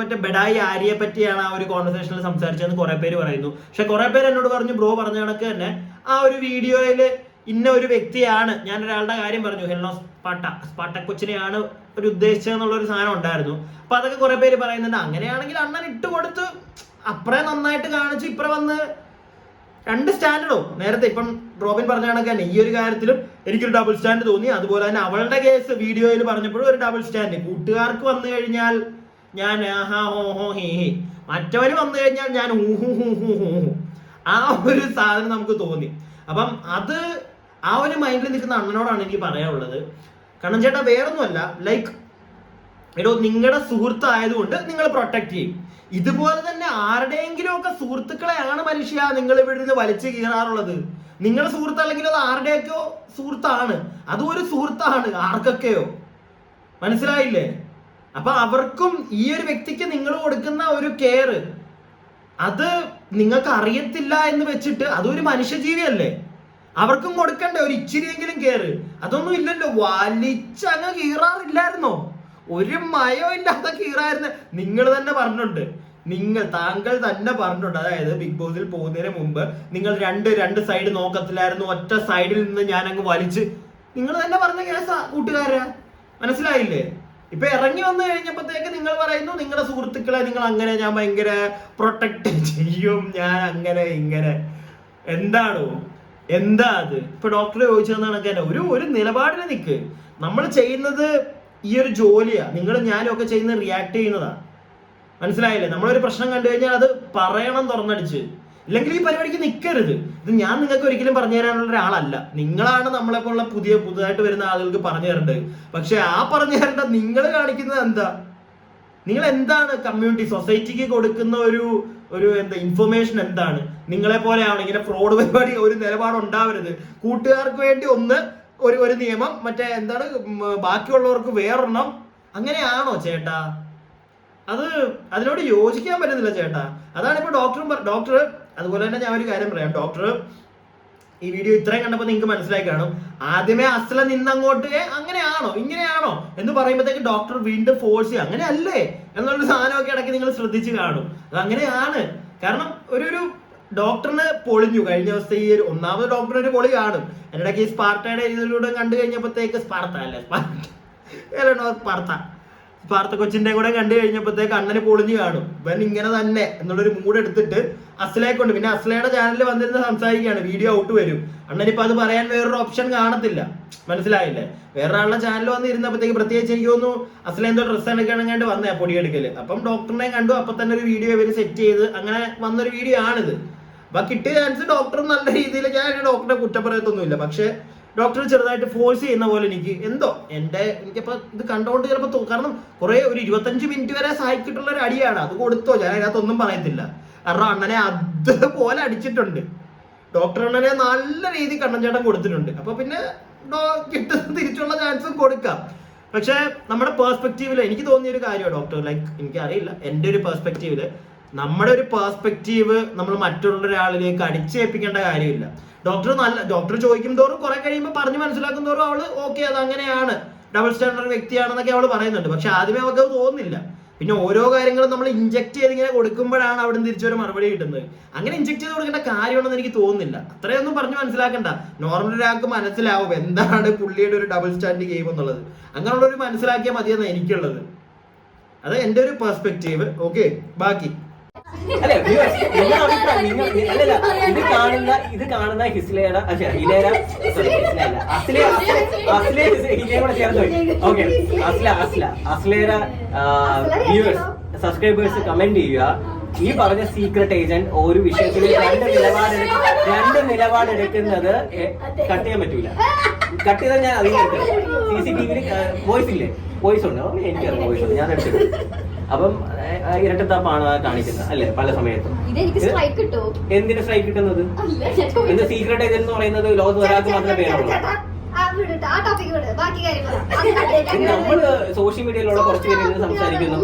മറ്റേ ബെഡായി ആര്യയെ പറ്റിയാണ് ആ ഒരു കോൺവെർസേഷനിൽ സംസാരിച്ചതെന്ന് കുറെ പേര് പറയുന്നു. പക്ഷെ കുറെ പേര് എന്നോട് പറഞ്ഞു, ബ്രോ പറഞ്ഞ കണക്ക് തന്നെ ആ ഒരു വീഡിയോയില് ഇന്ന ഒരു വ്യക്തിയാണ്, ഞാൻ ഒരാളുടെ കാര്യം പറഞ്ഞു, ഹെൽനോ സ്പാട്ട കൊച്ചിനെയാണ് ഒരു ഉദ്ദേശിച്ചതെന്നുള്ള ഒരു സാധനം ഉണ്ടായിരുന്നു. അപ്പൊ അതൊക്കെ കുറെ പേര് പറയുന്നുണ്ട്. അങ്ങനെയാണെങ്കിൽ അണ്ണൻ ഇട്ട് കൊടുത്ത് അപ്പറേ നന്നായിട്ട് കാണിച്ചു, ഇപ്പറ വന്ന് രണ്ട് സ്റ്റാൻഡോ നേരത്തെ ഇപ്പം റോബിൻ പറഞ്ഞ കണക്ക് തന്നെ ഈ ഒരു കാര്യത്തിലും എനിക്കൊരു ഡബിൾ സ്റ്റാൻഡ് തോന്നി. അതുപോലെ തന്നെ അവളുടെ കേസ് വീഡിയോയിൽ പറഞ്ഞപ്പോഴും ഒരു ഡബിൾ സ്റ്റാൻഡ്. കൂട്ടുകാർക്ക് വന്നു കഴിഞ്ഞാൽ ഞാൻ ആഹാ ഹോ ഹോ ഹേ ഹേ, മറ്റവര് വന്നു കഴിഞ്ഞാൽ ഞാൻ ഊഹു ഹൂ ഹൂ ഹൂ ഹൂ, ആ ഒരു സാധനം നമുക്ക് തോന്നി. അപ്പം അത് ആ ഒരു മൈൻഡിൽ നിൽക്കുന്ന അണ്ണനോടാണ് എനിക്ക് പറയാനുള്ളത്. കണ്ണൻ ചേട്ടാ വേറൊന്നുമല്ല, ലൈക്ക് നിങ്ങളുടെ സുഹൃത്ത് ആയതുകൊണ്ട് നിങ്ങൾ പ്രൊട്ടക്ട് ചെയ്യും. ഇതുപോലെ തന്നെ ആരുടെയെങ്കിലും ഒക്കെ സുഹൃത്തുക്കളെയാണ് മനുഷ്യ നിങ്ങൾ ഇവിടെ നിന്ന് വലിച്ചു കീറാറുള്ളത്. നിങ്ങളുടെ സുഹൃത്ത് അല്ലെങ്കിൽ അത് ആരുടെയൊക്കെയോ സുഹൃത്താണ്, അതും ഒരു സുഹൃത്താണ് ആർക്കൊക്കെയോ, മനസ്സിലായില്ലേ? അപ്പൊ അവർക്കും ഈ ഒരു വ്യക്തിക്ക് നിങ്ങൾ കൊടുക്കുന്ന ഒരു കെയർ അത് നിങ്ങൾക്ക് അറിയത്തില്ല എന്ന് വെച്ചിട്ട് അതൊരു മനുഷ്യജീവിയല്ലേ, അവർക്കും കൊടുക്കണ്ടേ ഒരു ഇച്ചിരിയെങ്കിലും കെയർ? അതൊന്നും ഇല്ലല്ലോ, വലിച്ചങ്ങ് കീറാറില്ലായിരുന്നോ? ഒരു മയോ ഇല്ലാതെ കീറായിരുന്നു. നിങ്ങൾ തന്നെ പറഞ്ഞിട്ടുണ്ട്, താങ്കൾ തന്നെ പറഞ്ഞിട്ടുണ്ട്, അതായത് ബിഗ് ബോസിൽ പോകുന്നതിന് മുമ്പ് നിങ്ങൾ രണ്ട് സൈഡ് നോക്കത്തില്ലായിരുന്നു, ഒറ്റ സൈഡിൽ നിന്ന് ഞാൻ അങ്ങ് വലിച്ച്, നിങ്ങൾ തന്നെ പറഞ്ഞ കേസാ കൂട്ടുകാരാ, മനസ്സിലായില്ലേ? ഇപ്പൊ ഇറങ്ങി വന്നു കഴിഞ്ഞപ്പോഴത്തേക്ക് നിങ്ങൾ പറയുന്നു നിങ്ങളുടെ സുഹൃത്തുക്കളെ നിങ്ങൾ അങ്ങനെ ഞാൻ ഭയങ്കര പ്രൊട്ടക്ട് ചെയ്യും, ഞാൻ അങ്ങനെ ഇങ്ങനെ. എന്താ അത്? ഇപ്പൊ ഡോക്ടറെ ചോദിച്ചതെന്നാണ് ഒരു നിലപാടിന് നിൽക്ക്. നമ്മൾ ചെയ്യുന്നത് ഈ ഒരു ജോലിയാ, നിങ്ങളും ഞാനും ഒക്കെ ചെയ്യുന്നത് റിയാക്ട് ചെയ്യുന്നതാ, മനസ്സിലായില്ലേ? നമ്മളൊരു പ്രശ്നം കണ്ടു കഴിഞ്ഞാൽ അത് പറയണം തുറന്നടിച്ച്, ഇല്ലെങ്കിൽ ഈ പരിപാടിക്ക് നിൽക്കരുത്. ഇത് ഞാൻ നിങ്ങൾക്ക് ഒരിക്കലും പറഞ്ഞു തരാനുള്ള ഒരാളല്ല, നിങ്ങളാണ് നമ്മളെ പോലുള്ള പുതുതായിട്ട് വരുന്ന ആളുകൾക്ക് പറഞ്ഞു തരേണ്ടത്. പക്ഷെ ആ പറഞ്ഞു തരേണ്ട നിങ്ങൾ കാണിക്കുന്നത് എന്താ? നിങ്ങൾ എന്താണ് കമ്മ്യൂണിറ്റി സൊസൈറ്റിക്ക് കൊടുക്കുന്ന ഒരു ഇൻഫർമേഷൻ എന്താണ്? നിങ്ങളെ പോലെയാണ് ഇങ്ങനെ ഫ്രോഡ് പരിപാടി ഒരു നിലപാട് ഉണ്ടാവരുത്. കൂട്ടുകാർക്ക് വേണ്ടി ഒരു നിയമം, മറ്റേ ബാക്കിയുള്ളവർക്ക് വേറൊരെണ്ണം, അങ്ങനെയാണോ ചേട്ടാ? അതിനോട് യോജിക്കാൻ പറ്റുന്നില്ല ചേട്ടാ. അതാണ് ഇപ്പൊ ഡോക്ടർ അതുപോലെ തന്നെ ഞാൻ ഒരു കാര്യം പറയാം. ഡോക്ടർ ഈ വീഡിയോ ഇത്രയും കണ്ടപ്പോൾ നിങ്ങൾക്ക് മനസ്സിലായി കാണും, ആദ്യമേ അസ്ല നിന്നങ്ങോട്ട് അങ്ങനെയാണോ ഇങ്ങനെയാണോ എന്ന് പറയുമ്പോഴത്തേക്ക് ഡോക്ടർ വീണ്ടും ഫോഴ്സ് ചെയ്യും, അങ്ങനെ അല്ലേ എന്നുള്ളൊരു സാധനമൊക്കെ ഇടയ്ക്ക് നിങ്ങൾ ശ്രദ്ധിച്ച് കാണും. അത് അങ്ങനെയാണ്. കാരണം ഒരു ഡോക്ടറിന് പൊളിഞ്ഞു കഴിഞ്ഞ ദിവസത്തെ ഈ ഒന്നാമത് ഡോക്ടറിന് ഒരു പൊളി കാണും. എന്നിടയ്ക്ക് ഈ സ്പാർട്ടയുടെ ഇതിലൂടെ കണ്ടു കഴിഞ്ഞപ്പോഴത്തേക്ക് സ്പാർട്ട സ്പാർത്ത കൊച്ചിന്റെ കൂടെ കണ്ടു കഴിഞ്ഞപ്പോഴത്തേക്ക് അണ്ണന് പൊളിഞ്ഞു കാണും. ഇവൻ ഇങ്ങനെ തന്നെ എന്നുള്ളൊരു മൂഡ് എടുത്തിട്ട് അസ്ലയെ കൊണ്ട്, പിന്നെ അസ്ലയുടെ ചാനലിൽ വന്നിരുന്ന് സംസാരിക്കുകയാണ്, വീഡിയോ ഔട്ട് വരും. അണ്ണനിപ്പോ അത് പറയാൻ വേറൊരു ഓപ്ഷൻ കാണത്തില്ല, മനസ്സിലായില്ലേ? വേറൊരാളുടെ ചാനൽ വന്ന് ഇരുന്നപ്പോഴത്തേക്ക് പ്രത്യേകിച്ച് എനിക്ക് തോന്നുന്നു അസ്ല എന്തോ ഡ്രസ്സ് എടുക്കണമെങ്കിൽ വന്നേ പൊടിയെടുക്കല്. അപ്പം ഡോക്ടറിനെ കണ്ടു, അപ്പൊ തന്നെ ഒരു വീഡിയോ ഇവര് സെറ്റ് ചെയ്ത് അങ്ങനെ വന്നൊരു വീഡിയോ ആണിത്. അപ്പൊ കിട്ടിയ ചാൻസ് ഡോക്ടർ നല്ല രീതിയിൽ, ഞാൻ ഡോക്ടറെ കുറ്റപ്പറയത്തൊന്നുമില്ല, പക്ഷെ ഡോക്ടർ ചെറുതായിട്ട് ഫോഴ്സ് ചെയ്യുന്ന പോലെ എനിക്കപ്പോ ഇത് കണ്ടോണ്ട് ചിലപ്പോ കാരണം കുറെ ഒരു 25 മിനിറ്റ് വരെ സഹായിച്ചിട്ടുള്ള ഒരു അടിയാണ് അത് കൊടുത്തോ, ഞാൻ അതിനകത്തൊന്നും പറയത്തില്ല. കാരണം അണ്ണനെ അതുപോലെ അടിച്ചിട്ടുണ്ട് ഡോക്ടർ, അണ്ണനെ നല്ല രീതിയിൽ കണ്ണൻ ചേട്ടൻ കൊടുത്തിട്ടുണ്ട്. അപ്പൊ പിന്നെ കിട്ടുന്ന തിരിച്ചുള്ള ചാൻസും കൊടുക്കാം. പക്ഷെ നമ്മുടെ പേഴ്സ്പെക്റ്റീവില് എനിക്ക് തോന്നിയ ഒരു കാര്യമാണ് ഡോക്ടർ, ലൈക്ക് എനിക്കറിയില്ല, എൻ്റെ ഒരു പേഴ്സ്പെക്റ്റീവില് നമ്മുടെ ഒരു പേഴ്സ്പെക്റ്റീവ് നമ്മൾ മറ്റുള്ള ഒരാളിലേക്ക് അടിച്ചേൽപ്പിക്കേണ്ട കാര്യമില്ല. ഡോക്ടർ ചോദിക്കും തോറും കുറെ കഴിയുമ്പോൾ പറഞ്ഞ് മനസ്സിലാക്കും തോറും അവള് ഓക്കെ അത് അങ്ങനെയാണ്, ഡബിൾ സ്റ്റാൻഡേർഡ് വ്യക്തിയാണെന്നൊക്കെ അവള് പറയുന്നുണ്ട്. പക്ഷെ ആദ്യമേ അവർക്ക് അത് തോന്നുന്നില്ല. പിന്നെ ഓരോ കാര്യങ്ങളും നമ്മൾ ഇഞ്ചെക്ട് ചെയ്ത് ഇങ്ങനെ കൊടുക്കുമ്പോഴാണ് അവിടെ നിന്ന് തിരിച്ചൊരു മറുപടി കിട്ടുന്നത്. അങ്ങനെ ഇഞ്ചെക്ട് ചെയ്ത് കൊടുക്കേണ്ട കാര്യമാണെന്ന് എനിക്ക് തോന്നുന്നില്ല. അത്രയൊന്നും പറഞ്ഞ് മനസ്സിലാക്കണ്ട. നോർമൽ ഒരാൾക്ക് മനസ്സിലാവും എന്താണ് പുള്ളിയുടെ ഒരു ഡബിൾ സ്റ്റാൻഡ് ഗെയിം എന്നുള്ളത്. അങ്ങനെയുള്ള ഒരു മനസ്സിലാക്കിയാൽ മതിയെന്നാണ് എനിക്കുള്ളത്. അത് എൻ്റെ ഒരു പെർസ്പെക്റ്റീവ്. ഓക്കെ, ബാക്കി അല്ലെ ഇത് കാണുന്ന ഹിസ്ലയുടെ അസ്ലയുടെ വ്യൂവേഴ്സ് സബ്സ്ക്രൈബേഴ്സ് കമന്റ് ചെയ്യുക. ഈ പറഞ്ഞ സീക്രട്ട് ഏജന്റ് ഒരു വിഷയത്തിൽ രണ്ട് നിലപാടെടുക്കുന്നത് കട്ട് ചെയ്യാൻ പറ്റൂല. കട്ട് ചെയ്താൽ ഞാൻ അതിന് CCTV വോയിസ് ഇല്ലേ, വോയിസ് ഉണ്ട്, എനിക്കറിയാം വോയിസ് ഉണ്ട്, ഞാൻ എടുത്തിട്ട്. അപ്പം ഇരട്ടത്താപ്പാണ് കാണിക്കുന്നത് അല്ലെ പല സമയത്തും. എന്തിന് സ്ട്രൈക്ക് കിട്ടുന്നത്? എന്ത് സീക്രട്ട് ഏജന്റ് എന്ന് പറയുന്നത് ലോകത്ത് ഒരാൾക്ക് മാത്രമേ പേരുള്ളൂ. നമ്മള് സോഷ്യൽ മീഡിയയിലുള്ള കുറച്ച് പേര് സംസാരിക്കുന്നു.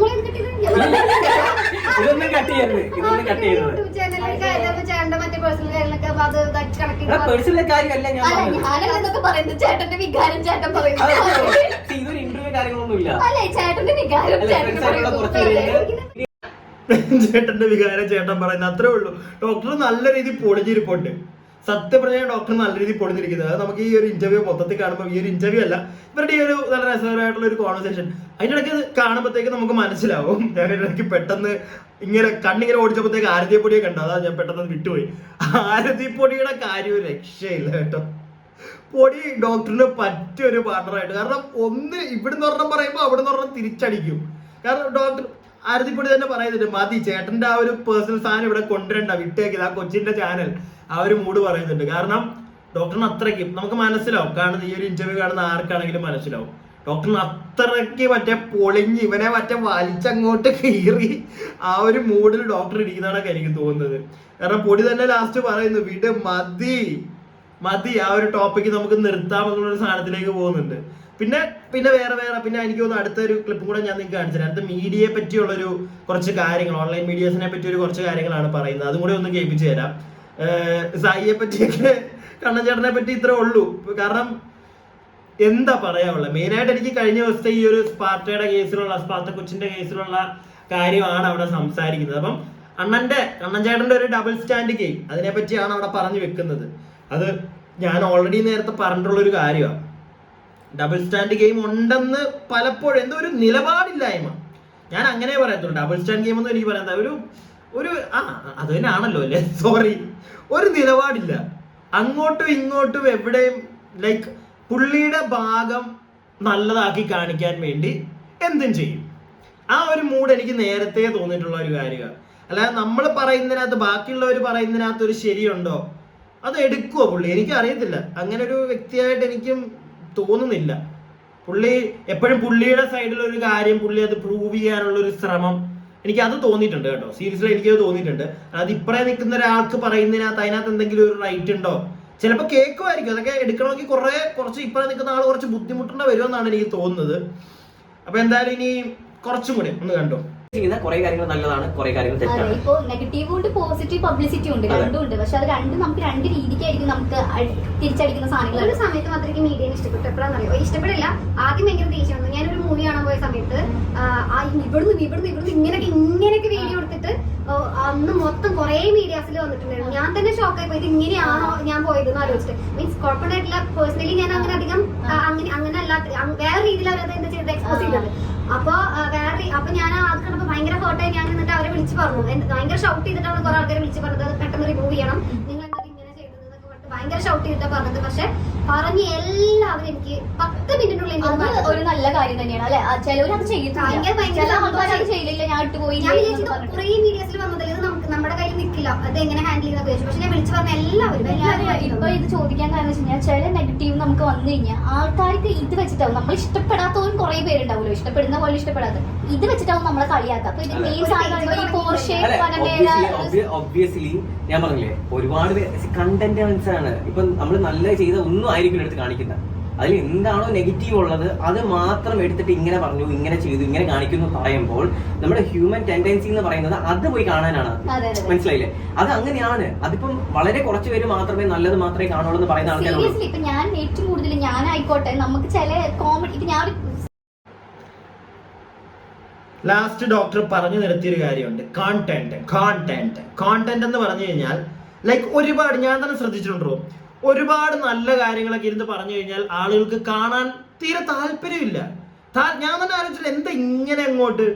ഇതൊന്നും കട്ട് ചെയ്യരുത്, ഇതൊന്നും കട്ട് ചെയ്യരുത്. പേഴ്സണൽ കാര്യമല്ല ഞാൻ ഇതൊരു ഇന്റർവ്യൂ കാര്യങ്ങളൊന്നും ഇല്ല. ചേട്ടന്റെ വികാരം ചേട്ടൻ പറയുന്നത് അത്രേ ഉള്ളൂ. ഡോക്ടർ നല്ല രീതിയിൽ പൊളിഞ്ഞിരിപ്പുണ്ട്. സത്യം പറഞ്ഞാൽ ഡോക്ടർ നല്ല രീതിയിൽ പൊളിഞ്ഞിരിക്കുന്നത്. അത് നമുക്ക് ഈ ഒരു ഇന്റർവ്യൂ മൊത്തത്തിൽ കാണുമ്പോൾ, ഈ ഒരു ഇന്റർവ്യൂ അല്ല, ഇവരുടെ ഈ ഒരു നല്ല രസകരമായിട്ടുള്ള ഒരു കോൺവെർസേഷൻ അതിൻ്റെ ഇടയ്ക്ക് കാണുമ്പോഴത്തേക്ക് നമുക്ക് മനസ്സിലാവും. ഞാൻ ഇടയ്ക്ക് പെട്ടെന്ന് ഇങ്ങനെ കണ്ണിങ്ങനെ ഓടിച്ചപ്പോഴത്തേക്ക് ആരതിപ്പൊടിയെ കണ്ടു, അതാ ഞാൻ പെട്ടെന്ന് വിട്ടുപോയി. ആരതിപ്പൊടിയുടെ കാര്യം രക്ഷയില്ല കേട്ടോ. പൊടി ഡോക്ടറിന് പറ്റിയൊരു പാർട്ണറായിട്ട്, കാരണം ഒന്ന് ഇവിടുന്ന് ഒരെണ്ണം പറയുമ്പോൾ അവിടുന്ന് ഒരെണ്ണം തിരിച്ചടിക്കും. കാരണം ഡോക്ടർ ആരതിപ്പൊടി തന്നെ പറയുന്നുണ്ട്, മതി ചേട്ടന്റെ ആ ഒരു പേഴ്സണൽ സാധനം ഇവിടെ കൊണ്ടുവരണ്ട, വിട്ടേക്കില്ല, ആ കൊച്ചിന്റെ ചാനൽ, ആ ഒരു മൂഡ് പറയുന്നുണ്ട്. കാരണം ഡോക്ടറിന് അത്രയ്ക്കും നമുക്ക് മനസ്സിലാവും, കാണുന്ന ഈ ഒരു ഇന്റർവ്യൂ കാണുന്ന ആർക്കാണെങ്കിലും മനസ്സിലാവും ഡോക്ടറിന് അത്രയ്ക്ക് മറ്റേ പൊളിഞ്ഞ് ഇവനെ മറ്റേ വലിച്ചങ്ങോട്ട് കീറി ആ ഒരു മൂഡിൽ ഡോക്ടർ ഇരിക്കുന്നതാണൊക്കെ എനിക്ക് തോന്നുന്നത്. കാരണം പൊടി തന്നെ ലാസ്റ്റ് പറയുന്നു, വീട് മതി മതി, ആ ഒരു ടോപ്പിക്ക് നമുക്ക് നിർത്താം എന്നുള്ളൊരു സാധനത്തിലേക്ക് പോകുന്നുണ്ട്. പിന്നെ വേറെ പിന്നെ എനിക്ക് തോന്നുന്നു അടുത്തൊരു ക്ലിപ്പും കൂടെ ഞാൻ നിങ്ങൾക്ക് കാണിച്ചു തരാം. അടുത്ത മീഡിയയെ പറ്റിയുള്ളൊരു കുറച്ച് കാര്യങ്ങൾ, ഓൺലൈൻ മീഡിയസിനെ പറ്റി ഒരു കുറച്ച് കാര്യങ്ങളാണ് പറയുന്നത്. അതും കൂടെ ഒന്ന് കേൾപ്പിച്ചു തരാം. സായിയെ പറ്റിയൊക്കെ, കണ്ണൻ ചേട്ടനെ പറ്റി ഇത്രേ ഉള്ളൂ. കാരണം എന്താ പറയാനുള്ളത്, മെയിനായിട്ട് എനിക്ക് കഴിഞ്ഞ ദിവസത്തെ ഈ ഒരു സ്പാർത്ത കൊച്ചിന്റെ കേസിലുള്ള കാര്യമാണ് അവിടെ സംസാരിക്കുന്നത്. അപ്പം കണ്ണൻ ചേട്ടന്റെ ഒരു ഡബിൾ സ്റ്റാൻഡ് ഗെയിം, അതിനെ പറ്റിയാണ് അവിടെ പറഞ്ഞു വെക്കുന്നത്. അത് ഞാൻ ഓൾറെഡി നേരത്തെ പറഞ്ഞിട്ടുള്ള ഒരു കാര്യമാണ്. ഡബിൾ സ്റ്റാൻഡ് ഗെയിം ഉണ്ടെന്ന് പലപ്പോഴും എന്തോ ഒരു നിലപാടില്ലായ്മ, ഞാൻ അങ്ങനെ പറയത്തുള്ളൂ. ഡബിൾ സ്റ്റാൻഡ് ഗെയിം ഒന്നും എനിക്ക് പറയാൻ ഒരു അത് തന്നെയാണല്ലോ അല്ലേ, സോറി, ഒരു നിലപാടില്ല. അങ്ങോട്ടും ഇങ്ങോട്ടും എവിടെയും ലൈക്ക് പുള്ളിയുടെ ഭാഗം നല്ലതാക്കി കാണിക്കാൻ വേണ്ടി എന്തും ചെയ്യും. ആ ഒരു മൂഡ് എനിക്ക് നേരത്തെ തോന്നിയിട്ടുള്ള ഒരു കാര്യമാണ്. അല്ലാതെ നമ്മൾ പറയുന്നതിനകത്ത് ബാക്കിയുള്ളവർ പറയുന്നതിനകത്ത് ഒരു ശരിയുണ്ടോ, അത് എടുക്കുവോ പുള്ളി, എനിക്ക് അറിയത്തില്ല. അങ്ങനെ ഒരു വ്യക്തിയായിട്ട് എനിക്കും തോന്നുന്നില്ല. പുള്ളി എപ്പോഴും പുള്ളിയുടെ സൈഡിലൊരു കാര്യം പുള്ളി അത് പ്രൂവ് ചെയ്യാനുള്ള ഒരു ശ്രമം എനിക്ക് അത് തോന്നിയിട്ടുണ്ട് കേട്ടോ. സീരിയസ്ലി എനിക്കത് തോന്നിയിട്ടുണ്ട്. അത് ഇപ്പറേ നിൽക്കുന്ന ഒരാൾക്ക് പറയുന്നതിനകത്ത് അതിനകത്ത് എന്തെങ്കിലും ഒരു റൈറ്റ് ഉണ്ടോ, ചിലപ്പോൾ കേൾക്കുമായിരിക്കും. അതൊക്കെ എടുക്കണമെങ്കിൽ കുറച്ച് ഇപ്പറേ നിൽക്കുന്ന ആൾ കുറച്ച് ബുദ്ധിമുട്ടേണ്ട വരുമെന്നാണ് എനിക്ക് തോന്നുന്നത്. അപ്പൊ എന്തായാലും ഇനി കുറച്ചും കൂടെ ഒന്ന് കണ്ടോ. കുറെ കാര്യങ്ങൾ നല്ലതാണ്, കുറെ കാര്യങ്ങൾ തെറ്റാണ്. ഇപ്പൊ നെഗറ്റീവും ഉണ്ട്, പോസിറ്റീവ് പബ്ലിസിറ്റി ഉണ്ട്, രണ്ടും ഉണ്ട്. പക്ഷെ അത് രണ്ടും നമുക്ക് രണ്ട് രീതിക്കായിരിക്കും നമുക്ക് തിരിച്ചടിക്കുന്ന സാധനങ്ങൾ. ഒരു സമയത്ത് മാത്രമേ മീഡിയനെ ഇഷ്ടപ്പെട്ടു. എപ്പോഴാണെന്ന് അറിയോ, ഇഷ്ടപ്പെടില്ല, ആദ്യം ഭയങ്കര ദേഷ്യം വന്നു. ഞാനൊരു മൂവി കാണാൻ പോയ സമയത്ത് ഇവിടുന്ന് ഇങ്ങനെയൊക്കെ വീഡിയോ എടുത്തിട്ട് അന്ന് മൊത്തം കുറെ മീഡിയാസിൽ വന്നിട്ടുണ്ടായിരുന്നു. ഞാൻ തന്നെ ഷോക്കായി പോയത്, ഇങ്ങനെയാണോ ഞാൻ പോയതെന്ന് ആലോചിച്ചിട്ട്. മീൻസ് കുഴപ്പമുണ്ടായിട്ടില്ല. പേഴ്സണലി ഞാൻ അങ്ങനെ അധികം അങ്ങനെ അല്ലാത്ത വേറെ രീതിയിൽ അവരത് എന്താ ചെയ്തത് എക്സ്പോസ് ചെയ്തത്. അപ്പൊ ഞാൻ ആദ്യം കണ്ടപ്പോ ഭയങ്കര ഹേർട്ടായി. ഞാൻ എന്നിട്ട് അവരെ വിളിച്ച് പറഞ്ഞു, ഭയങ്കര ഷൗട്ട് ചെയ്തിട്ടാണ് കുറെ ആൾക്കാരെ വിളിച്ച് പറഞ്ഞത് പെട്ടെന്ന് റിമൂവ് ചെയ്യണം, നിങ്ങൾ എന്താ ഇങ്ങനെ ചെയ്തതെന്നൊക്കെ പറഞ്ഞിട്ട് ഭയങ്കര ഷൗട്ട് ചെയ്തിട്ടാ പറഞ്ഞത്. പക്ഷെ പറഞ്ഞ് എല്ലാവരും എനിക്ക് 10 മിനിറ്റിനുള്ളിൽ ഒരു നല്ല കാര്യം തന്നെയാണ് അല്ലെ. ചിലവർ അത് ചെയ്യില്ല, ചെയ്യില്ല, ഞാൻ ഇട്ടുപോയി. ഞാൻ വിചാരിച്ചത് കുറെ വീഡിയോസിൽ വന്നതല്ലേ ഇത് നമുക്ക് നമ്മുടെ കയ്യിൽ നിൽക്കില്ല, അത് എങ്ങനെ ഹാൻഡിൽ ചെയ്യുന്ന വിചാരിച്ചു. പക്ഷെ ഞാൻ വിളിച്ചു പറഞ്ഞ എല്ലാവരും ഇപ്പൊ ഇത് ചോദിക്കാൻ കാരണം വെച്ച് കഴിഞ്ഞാൽ ചില നെഗറ്റീവ് നമുക്ക് വന്നു കഴിഞ്ഞാൽ ആൾക്കാർക്ക് ഇത് വെച്ചിട്ടാവും, നമ്മൾ ഇഷ്ടപ്പെടാത്തവരും കുറെ പേരുണ്ടാവുമല്ലോ, ഇഷ്ടപ്പെടുന്ന പോലെ ഇഷ്ടപ്പെടാത്ത, ഇത് വെച്ചിട്ടാവും നമ്മളെ കളിയാക്കുക. അപ്പൊ ഇത് മെയിൻ സാധനം ഈ പോർഷെ ഒബ്വിയസ്ലി ഞാൻ പറഞ്ഞില്ലേ ഒരുപാട് കണ്ടന്റ് മനസ്സിലാണ്. ഇപ്പൊ നമ്മൾ നല്ല ചെയ്ത ഒന്നും ആയിരിക്കും എടുത്ത് കാണിക്കുന്നത്, അതിൽ എന്താണോ നെഗറ്റീവ് ഉള്ളത് അത് മാത്രം എടുത്തിട്ട് ഇങ്ങനെ പറഞ്ഞു, ഇങ്ങനെ ചെയ്തു, ഇങ്ങനെ കാണിക്കുന്നു പറയുമ്പോൾ നമ്മുടെ ഹ്യൂമൻ ടെൻഡൻസി എന്ന് പറയുന്നത് അത് പോയി കാണാനാണ്. മനസ്സിലായില്ലേ? അത് അങ്ങനെയാണ്. അതിപ്പം വളരെ കുറച്ച് പേര് മാത്രമേ നല്ലത് മാത്രമേ കാണുള്ളൂ എന്ന് പറയുന്ന ആൾക്കാരുള്ളൂ. ഇപ്പൊ ഞാൻ ഏറ്റവും കൂടുതൽ ഞാനായിക്കോട്ടെ, നമുക്ക് ചില കോമഡി ഇപ്പൊ ഞാൻ ലാസ്റ്റ് ഡോക്ടർ പറഞ്ഞു നിർത്തിയൊരു കാര്യമുണ്ട്, കോണ്ടന്റ് എന്ന് പറഞ്ഞു കഴിഞ്ഞാൽ ലൈക്ക് ഒരുപാട് ഞാൻ തന്നെ ശ്രദ്ധിച്ചിട്ടുണ്ടോ, ഒരുപാട് നല്ല കാര്യങ്ങളൊക്കെ ഇരുന്ന് പറഞ്ഞു കഴിഞ്ഞാൽ ആളുകൾക്ക് കാണാൻ തീരെ താല്പര്യമില്ല. ഞാൻ തന്നെ ആലോചിച്ചില്ല എന്താ ഇങ്ങനെ അങ്ങോട്ട്.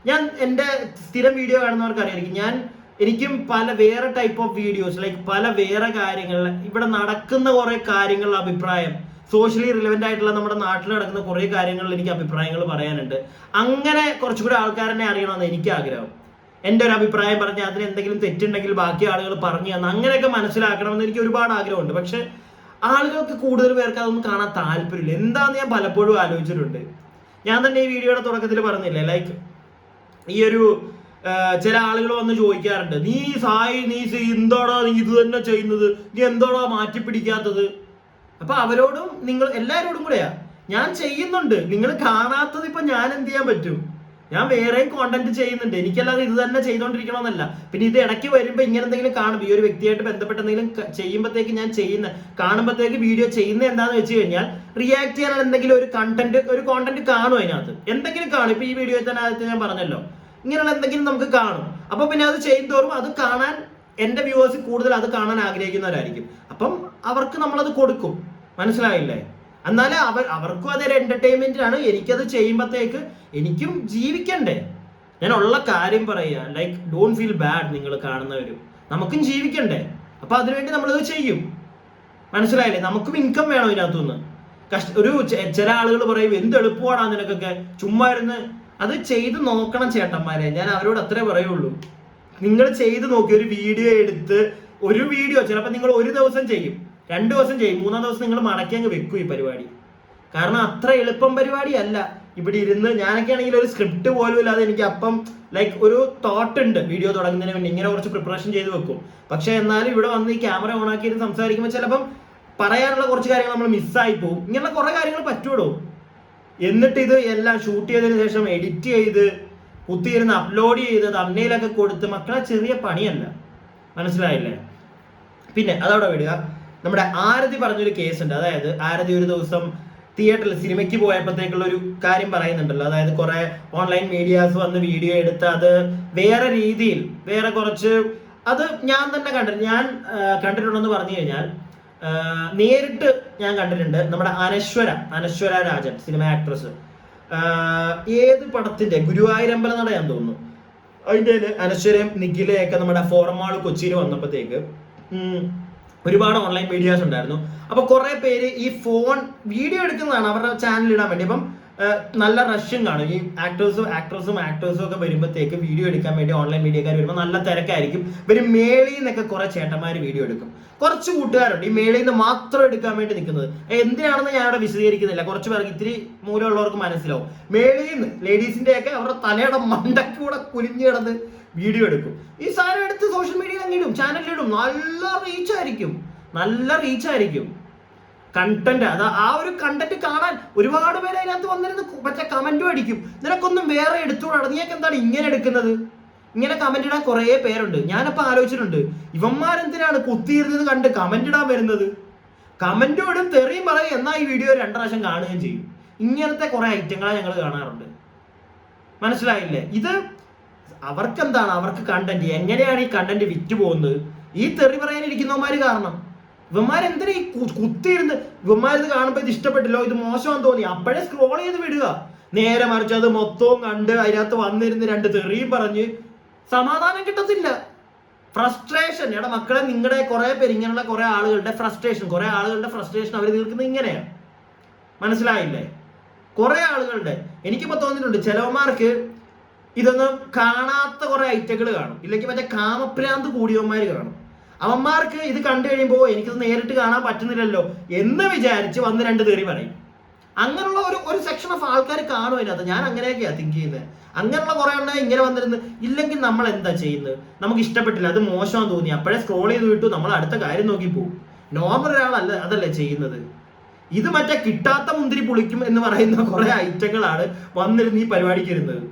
ഞാൻ എൻ്റെ സ്ഥിരം വീഡിയോ കാണുന്നവർക്ക് അറിയായിരിക്കും, എനിക്കും പല വേറെ ടൈപ്പ് ഓഫ് വീഡിയോസ് ലൈക്ക് പല വേറെ കാര്യങ്ങൾ ഇവിടെ നടക്കുന്ന കുറെ കാര്യങ്ങളുടെ അഭിപ്രായം, സോഷ്യലി റിലവൻ്റ് ആയിട്ടുള്ള നമ്മുടെ നാട്ടിൽ നടക്കുന്ന കുറേ കാര്യങ്ങളിൽ എനിക്ക് അഭിപ്രായങ്ങൾ പറയാനുണ്ട്. അങ്ങനെ കുറച്ചുകൂടി ആൾക്കാരെന്നെ അറിയണമെന്ന് എനിക്ക് ആഗ്രഹം. എൻ്റെ ഒരു അഭിപ്രായം പറഞ്ഞാൽ അതിന് എന്തെങ്കിലും തെറ്റുണ്ടെങ്കിൽ ബാക്കി ആളുകൾ പറഞ്ഞു തന്ന് അങ്ങനെയൊക്കെ മനസ്സിലാക്കണമെന്ന് എനിക്ക് ഒരുപാട് ആഗ്രഹമുണ്ട്. പക്ഷെ ആളുകൾക്ക് കൂടുതൽ പേർക്ക് അതൊന്നും കാണാൻ താല്പര്യമില്ല. എന്താന്ന് ഞാൻ പലപ്പോഴും ആലോചിച്ചിട്ടുണ്ട്. ഞാൻ തന്നെ ഈ വീഡിയോയുടെ തുടക്കത്തിൽ പറഞ്ഞില്ലേ, ലൈക്ക് ഈ ഒരു ചില ആളുകൾ വന്ന് ചോദിക്കാറുണ്ട്, നീ എന്താടാ നീ ഇത് തന്നെ ചെയ്യുന്നത്, നീ എന്താടാ മാറ്റിപ്പിടിക്കാത്തത്. അപ്പൊ അവരോടും നിങ്ങൾ എല്ലാവരോടും കൂടെയാ ഞാൻ ചെയ്യുന്നുണ്ട്, നിങ്ങൾ കാണാത്തത് ഇപ്പൊ ഞാൻ എന്ത് ചെയ്യാൻ പറ്റും? ഞാൻ വേറെയും കോണ്ടന്റ് ചെയ്യുന്നുണ്ട്, എനിക്കല്ലാതെ ഇത് തന്നെ ചെയ്തോണ്ടിരിക്കണമെന്നല്ല. പിന്നെ ഇത് ഇടയ്ക്ക് വരുമ്പോ ഇങ്ങനെ എന്തെങ്കിലും കാണുമ്പോൾ ഈ ഒരു വ്യക്തിയായിട്ട് ബന്ധപ്പെട്ട എന്തെങ്കിലും ചെയ്യുമ്പോഴത്തേക്ക് ഞാൻ കാണുമ്പോഴത്തേക്ക് വീഡിയോ ചെയ്യുന്നത് എന്താന്ന് വെച്ച് കഴിഞ്ഞാൽ റിയാക്ട് ചെയ്യാൻ എന്തെങ്കിലും ഒരു കോണ്ടന്റ് കാണും, അതിനകത്ത് എന്തെങ്കിലും കാണും. ഇപ്പൊ ഈ വീഡിയോയിൽ തന്നെ ആദ്യത്തെ ഞാൻ പറഞ്ഞല്ലോ, ഇങ്ങനെയുള്ള എന്തെങ്കിലും നമുക്ക് കാണും. അപ്പൊ പിന്നെ അത് ചെയ്യുന്തോറും അത് കാണാൻ എന്റെ വ്യൂവേഴ്സ് കൂടുതൽ അത് കാണാൻ ആഗ്രഹിക്കുന്നവരായിരിക്കും. അപ്പം അവർക്ക് നമ്മളത് കൊടുക്കും, മനസ്സിലായില്ലേ? എന്നാലും അവർക്കും അതൊരു എന്റർടൈൻമെന്റിനാണ്. എനിക്കത് ചെയ്യുമ്പോഴത്തേക്ക് എനിക്കും ജീവിക്കണ്ടേ. ഞാൻ ഉള്ള കാര്യം പറയുക, ലൈക്ക് ഡോണ്ട് ഫീൽ ബാഡ്. നിങ്ങൾ കാണുന്നവരും നമുക്കും ജീവിക്കണ്ടേ, അപ്പൊ അതിനുവേണ്ടി നമ്മളത് ചെയ്യും, മനസ്സിലായില്ലേ? നമുക്കും ഇൻകം വേണം ഇതിനകത്തുനിന്ന്. ചില ആളുകൾ പറയും എന്ത് എളുപ്പമാണോ നിനക്കൊക്കെ, ചുമ്മാ ഇരുന്ന് അത് ചെയ്ത് നോക്കണം ചേട്ടന്മാരെ. ഞാൻ അവരോട് അത്രേ പറയുള്ളൂ. നിങ്ങൾ ചെയ്ത് നോക്കി ഒരു വീഡിയോ എടുത്ത്, ഒരു വീഡിയോ ചിലപ്പോൾ നിങ്ങൾ ഒരു ദിവസം ചെയ്യും, 2 ദിവസം ചെയ്യും, 3-ാം ദിവസം നിങ്ങൾ മടക്കി അങ്ങ് വെക്കും ഈ പരിപാടി. കാരണം അത്ര എളുപ്പം പരിപാടിയല്ല. ഇവിടെ ഇരുന്ന് ഞാനൊക്കെ ആണെങ്കിൽ ഒരു സ്ക്രിപ്റ്റ് പോലും ഇല്ലാതെ എനിക്ക് അപ്പം ലൈക്ക് ഒരു തോട്ട് ഉണ്ട് വീഡിയോ തുടങ്ങുന്നതിന് വേണ്ടി, ഇങ്ങനെ കുറച്ച് പ്രിപ്പറേഷൻ ചെയ്ത് വെക്കും. പക്ഷെ എന്നാലും ഇവിടെ വന്ന് ഈ ക്യാമറ ഓൺ ആക്കി സംസാരിക്കുമ്പോൾ ചിലപ്പം പറയാനുള്ള കുറച്ച് കാര്യങ്ങൾ നമ്മൾ മിസ്സായി പോകും. ഇങ്ങനെയുള്ള കുറെ കാര്യങ്ങൾ പറ്റുള്ളൂ. എന്നിട്ട് ഇത് എല്ലാം ഷൂട്ട് ചെയ്തതിനു ശേഷം എഡിറ്റ് ചെയ്ത് കുത്തിയിരുന്ന് അപ്ലോഡ് ചെയ്ത് തമ്മിലൊക്കെ കൊടുത്ത് മക്കളെ ചെറിയ പണിയല്ല, മനസ്സിലായില്ലേ? പിന്നെ അതവിടെ വിടുക. നമ്മുടെ ആരതി പറഞ്ഞൊരു കേസ് ഉണ്ട്. അതായത് ആരതി ഒരു ദിവസം തിയേറ്ററിൽ സിനിമയ്ക്ക് പോയപ്പോഴത്തേക്കുള്ള ഒരു കാര്യം പറയുന്നുണ്ടല്ലോ. അതായത് കുറെ ഓൺലൈൻ മീഡിയാസ് വന്ന് വീഡിയോ എടുത്ത് അത് വേറെ രീതിയിൽ വേറെ കുറച്ച് അത് ഞാൻ തന്നെ ഞാൻ കണ്ടിട്ടുണ്ടെന്ന് പറഞ്ഞു കഴിഞ്ഞാൽ നേരിട്ട് ഞാൻ കണ്ടിട്ടുണ്ട്. നമ്മുടെ അനശ്വര രാജൻ സിനിമ ആക്ട്രസ്, ഏത് പടത്തിന്റെ ഗുരുവായൂരമ്പലം നടയാൻ തോന്നുന്നു, അതിൻ്റെ അനശ്വരയും നിഖിലയൊക്കെ നമ്മുടെ ഫോറം മാൾ കൊച്ചിയിൽ വന്നപ്പോഴത്തേക്ക് ഒരുപാട് ഓൺലൈൻ മീഡിയാസ് ഉണ്ടായിരുന്നു. അപ്പൊ കുറെ പേര് ഈ ഫോൺ വീഡിയോ എടുക്കുന്നതാണ് അവരുടെ ചാനലിൽ ഇടാൻ വേണ്ടി. അപ്പം നല്ല റഷ്യൻ കാണും ഈ ആക്ടേഴ്സും ഒക്കെ വരുമ്പോഴത്തേക്ക് വീഡിയോ എടുക്കാൻ വേണ്ടി ഓൺലൈൻ മീഡിയക്കാർ വരുമ്പോൾ നല്ല തിരക്കായിരിക്കും. ഇവര് മേളിൽ നിന്നൊക്കെ കുറെ ചേട്ടന്മാർ വീഡിയോ എടുക്കും. കുറച്ച് കൂട്ടുകാരുണ്ട് ഈ മേളിൽ നിന്ന് മാത്രം എടുക്കാൻ വേണ്ടി നിൽക്കുന്നത്. എന്തിനാണെന്ന് ഞാൻ അവിടെ വിശദീകരിക്കുന്നില്ല, കുറച്ച് പേർക്ക് ഇത്തിരി മൂലമുള്ളവർക്ക് മനസ്സിലാവും. മേളിൽ നിന്ന് ലേഡീസിന്റെ ഒക്കെ അവരുടെ തലയുടെ മണ്ടക്കൂടെ കുനിഞ്ഞു കിടന്ന് വീഡിയോ എടുക്കും. ഈ സാധനം എടുത്ത് സോഷ്യൽ മീഡിയയിൽ അങ്ങിടും, ചാനലിലിടും. നല്ല റീച്ച് ആയിരിക്കും കണ്ടന്റ്. അത് ആ ഒരു കണ്ടന്റ് കാണാൻ ഒരുപാട് പേര് അതിനകത്ത് വന്നിരുന്ന് മറ്റേ കമന്റും അടിക്കും, നിനക്കൊന്നും വേറെ എടുത്തുകൂടാ, നീയൊക്കെ എന്താണ് ഇങ്ങനെ എടുക്കുന്നത്, ഇങ്ങനെ കമന്റ് ഇടാൻ കുറെ പേരുണ്ട്. ഞാനപ്പോ ആലോചിച്ചിട്ടുണ്ട്, ഇവന്മാരെന്തിനാണ് കുത്തിയിരുന്നത് കണ്ട് കമന്റ് ഇടാൻ വരുന്നത്? കമന്റും ഇടും, തെറിയും പറയും, എന്നാൽ ഈ വീഡിയോ 2 പ്രാവശ്യം കാണുകയും ചെയ്യും. ഇങ്ങനത്തെ കുറെ ഐറ്റങ്ങളെ ഞങ്ങൾ കാണാറുണ്ട്, മനസ്സിലായില്ലേ? ഇത് അവർക്കെന്താണ്, അവർക്ക് കണ്ടന്റ്, എങ്ങനെയാണ് ഈ കണ്ടന്റ് വിറ്റ് പോകുന്നത്? ഈ തെറി പറയാനിരിക്കുന്നവന്മാര് കാരണം. ഇവന്മാരെന്തിനാ ഈ കുത്തിയിരുന്ന്, ഇവന്മാരിത് കാണുമ്പോൾ ഇത് ഇഷ്ടപ്പെട്ടില്ലോ, ഇത് മോശമാണെന്ന് തോന്നി, അപ്പോഴേ സ്ക്രോൾ ചെയ്ത് വിടുക. നേരെ മറിച്ച് അത് മൊത്തവും കണ്ട് അതിനകത്ത് വന്നിരുന്ന് 2 തെറിയും പറഞ്ഞ് സമാധാനം കിട്ടത്തില്ല. ഫ്രസ്ട്രേഷൻ. എടാ മക്കളെ, നിങ്ങളുടെ കുറെ പേര് ഇങ്ങനെയുള്ള കുറെ ആളുകളുടെ ഫ്രസ്ട്രേഷൻ അവർ തീർക്കുന്നത് ഇങ്ങനെയാണ്. മനസ്സിലായില്ലേ? കുറെ ആളുകളുടെ എനിക്കിപ്പോ തോന്നിയിട്ടുണ്ട് ചിലവന്മാർക്ക് ഇതൊന്നും കാണാത്ത കുറെ ഐറ്റങ്ങൾ കാണും, ഇല്ലെങ്കിൽ മറ്റേ കാമപ്രാന്ത് കൂടിയവന്മാര് കാണും. അവന്മാർക്ക് ഇത് കണ്ടു കഴിയുമ്പോൾ എനിക്കിത് നേരിട്ട് കാണാൻ പറ്റുന്നില്ലല്ലോ എന്ന് വിചാരിച്ച് വന്ന് 2 തെറി പറയും. അങ്ങനെയുള്ള ഒരു സെക്ഷൻ ഓഫ് ആൾക്കാർ കാണും അതിനകത്ത്. ഞാൻ അങ്ങനെയൊക്കെയാ തിങ്ക് ചെയ്യുന്നത്. അങ്ങനെയുള്ള കുറെ എണ്ണം ഇങ്ങനെ വന്നിരുന്ന് ഇല്ലെങ്കിൽ നമ്മൾ എന്താ ചെയ്യുന്നത്? നമുക്ക് ഇഷ്ടപ്പെട്ടില്ല, അത് മോശം തോന്നി, അപ്പോഴേ സ്ക്രോൾ ചെയ്ത് വിട്ടു, നമ്മൾ അടുത്ത കാര്യം നോക്കി പോകും. നോർമൽ ഒരാളല്ല അതല്ലേ ചെയ്യുന്നത്. ഇത് മറ്റേ കിട്ടാത്ത മുന്തിരി പുളിക്കും എന്ന് പറയുന്ന കുറെ ഐറ്റങ്ങളാണ് വന്നിരുന്ന് ഈ പരിപാടിക്ക് ഇരുന്നത്.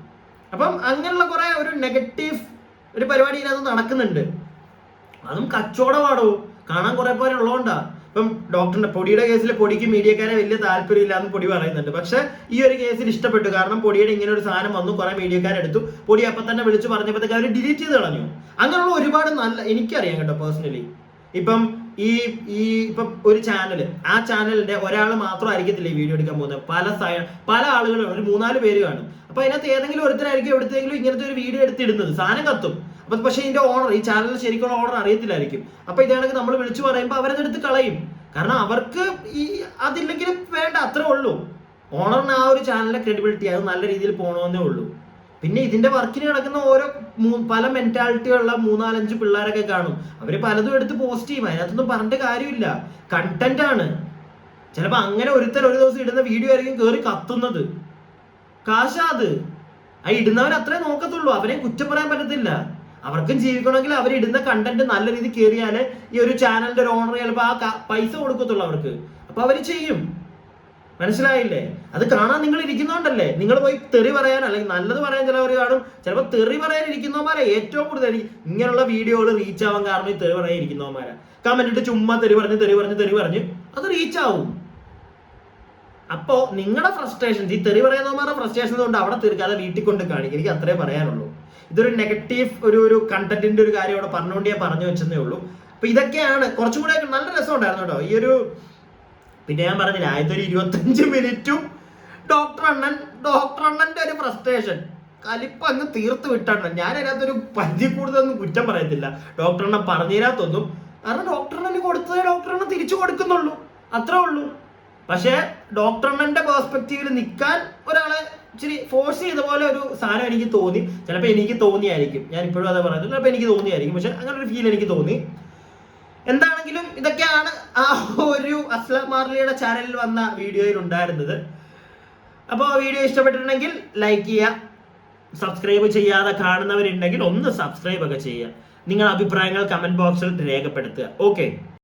അപ്പം അങ്ങനെയുള്ള കുറെ ഒരു നെഗറ്റീവ് ഒരു പരിപാടി ഇതിനകത്ത് നടക്കുന്നുണ്ട്. അതും കച്ചവടമാണോ, കാണാൻ കുറെ പേര് ഉള്ളതുകൊണ്ടാ. ഇപ്പം ഡോക്ടറിന്റെ പൊടിയുടെ കേസിൽ പൊടിക്ക് മീഡിയക്കാരെ വലിയ താല്പര്യമില്ല എന്ന് പൊടി പറയുന്നുണ്ട്. പക്ഷെ ഈ ഒരു കേസിൽ ഇഷ്ടപ്പെട്ടു. കാരണം പൊടിയുടെ ഇങ്ങനെ ഒരു സാധനം വന്നു, കുറെ മീഡിയക്കാരെടുത്തു, പൊടി അപ്പം തന്നെ വിളിച്ചു പറഞ്ഞപ്പോഴത്തേക്ക് അവർ ഡിലീറ്റ് ചെയ്ത് കളഞ്ഞു. അങ്ങനെയുള്ള ഒരുപാട് നല്ല എനിക്കറിയാം കേട്ടോ പേഴ്സണലി. ഇപ്പം ഇപ്പം ഒരു ചാനൽ, ആ ചാനലിന്റെ ഒരാൾ മാത്രമായിരിക്കത്തില്ല ഈ വീഡിയോ എടുക്കാൻ പോകുന്നത്. പല ആളുകളും, ഒരു 3-4 പേര് കാണും. അപ്പൊ അതിനകത്ത് ഏതെങ്കിലും ഒരുത്തരായിരിക്കും എവിടത്തെങ്കിലും ഇങ്ങനത്തെ ഒരു വീഡിയോ എടുത്തിടുന്നത്, സാധനം കത്തും. അപ്പൊ പക്ഷെ ഇതിന്റെ ഓണർ, ഈ ചാനലിൽ ശരിക്കുള്ള ഓണർ അറിയത്തില്ലായിരിക്കും. അപ്പൊ ഇതാണെങ്കിൽ നമ്മൾ വിളിച്ചു പറയുമ്പോൾ അവരതെടുത്ത് കളയും. കാരണം അവർക്ക് അതില്ലെങ്കിലും വേണ്ട, അത്രേ ഉള്ളൂ. ഓണറിന് ആ ഒരു ചാനലിന്റെ ക്രെഡിബിലിറ്റി അത് നല്ല രീതിയിൽ പോകണമെന്നേ ഉള്ളൂ. പിന്നെ ഇതിന്റെ വർക്കിന് കിടക്കുന്ന ഓരോ പല മെന്റാലിറ്റിയുള്ള 3-4-5 പിള്ളേരൊക്കെ കാണും. അവര് പലതും എടുത്ത് പോസ്റ്റ് ചെയ്യും. അതിനകത്തൊന്നും പറഞ്ഞിട്ട് കാര്യമില്ല, കണ്ടന്റ് ആണ്. ചിലപ്പോ അങ്ങനെ ഒരുത്തൻ ഒരു ദിവസം ഇടുന്ന വീഡിയോ ആയിരിക്കും കയറി കത്തുന്നത്. കാശാ അത്. ആ ഇടുന്നവൻ അത്രേ നോക്കത്തുള്ളൂ, അവരെ കുറ്റം പറയാൻ പറ്റത്തില്ല. അവർക്കും ജീവിക്കണമെങ്കിൽ അവരിടുന്ന കണ്ടന്റ് നല്ല രീതിയിൽ കയറിയാല് ഈ ഒരു ചാനലിന്റെ ഒരു ഓണർ ചിലപ്പോൾ ആ പൈസ കൊടുക്കത്തുള്ളൂ അവർക്ക്. അപ്പൊ അവര് ചെയ്യും. മനസ്സിലായില്ലേ? അത് കാണാൻ നിങ്ങൾ ഇരിക്കുന്നോണ്ടല്ലേ. നിങ്ങൾ പോയി തെറി പറയാൻ അല്ലെങ്കിൽ നല്ലത് പറയാൻ ചിലവർ കാണും. ചിലപ്പോൾ തെറി പറയാൻ ഇരിക്കുന്നവന്മാരെ ഏറ്റവും കൂടുതൽ ഇങ്ങനെയുള്ള വീഡിയോകൾ റീച്ച് ആവാൻ കാരണം ഈ തെറി പറയാൻ ഇരിക്കുന്നവന്മാരെ. കമന്റ് ഇട്ട് ചുമ്മാ തെറി പറഞ്ഞ് അത് റീച്ച് ആവും. അപ്പോ നിങ്ങളുടെ ഫ്രസ്ട്രേഷൻ, ഈ തെറി പറയുന്നവന്മാരുടെ ഫ്രസ്ട്രേഷൻ കൊണ്ട് അവിടെ തീർക്കാതെ വീട്ടിൽ കൊണ്ട് കാണിക്കും. എനിക്ക് അത്രേ പറയാനുള്ളൂ. ഇതൊരു നെഗറ്റീവ് ഒരു കണ്ടന്റിന്റെ ഒരു കാര്യം അവിടെ പറഞ്ഞുകൊണ്ട് ഞാൻ പറഞ്ഞു വെച്ചതേ ഉള്ളൂ. അപ്പൊ ഇതൊക്കെയാണ് കുറച്ചും കൂടെ നല്ല രസം ഉണ്ടായിരുന്നു കേട്ടോ ഈ ഒരു. പിന്നെ ഞാൻ പറഞ്ഞില്ല, ആദ്യത്തെ ഒരു 25 മിനിറ്റും ഡോക്ടർ അണ്ണന്റെ ഒരു ഫ്രസ്ട്രേഷൻ കലിപ്പ് അങ്ങ് തീർത്ത് വിട്ടണ്ണൻ. ഞാൻ അതിനകത്തൊരു പരിധി കൂടുതലൊന്നും കുറ്റം പറയത്തില്ല ഡോക്ടർ അണ്ണൻ പറഞ്ഞതിനകത്തൊന്നും. കാരണം ഡോക്ടർ അണ്ണന് കൊടുത്തതേ ഡോക്ടർ അണ്ണൻ തിരിച്ചു കൊടുക്കുന്നുള്ളൂ, അത്രേ ഉള്ളൂ. പക്ഷെ ഡോക്ടർ അണ്ണന്റെ പെർസ്പെക്റ്റീവിൽ നിൽക്കാൻ ഒരാളെ ഇച്ചിരി ഫോഴ്സ് ചെയ്ത പോലെ ഒരു സാധനം എനിക്ക് തോന്നി. ചിലപ്പോൾ എനിക്ക് തോന്നിയായിരിക്കും, ഞാൻ ഇപ്പോഴും അത് പറയുന്നത്, ചിലപ്പോൾ എനിക്ക് തോന്നിയായിരിക്കും. പക്ഷെ അങ്ങനെ ഒരു ഫീൽ എനിക്ക് തോന്നി. എന്താണെങ്കിലും ഇതൊക്കെയാണ് ആ ഒരു അസ്ലം മാർലിയുടെ ചാനലിൽ വന്ന വീഡിയോയിൽ ഉണ്ടായിരുന്നത്. അപ്പോൾ വീഡിയോ ഇഷ്ടപ്പെട്ടിട്ടുണ്ടെങ്കിൽ ലൈക്ക് ചെയ്യുക, സബ്സ്ക്രൈബ് ചെയ്യാതെ കാണുന്നവരുണ്ടെങ്കിൽ ഒന്ന് സബ്സ്ക്രൈബ് ഒക്കെ ചെയ്യുക. നിങ്ങളുടെ അഭിപ്രായങ്ങൾ കമന്റ് ബോക്സിൽ രേഖപ്പെടുത്തുക. ഓക്കെ.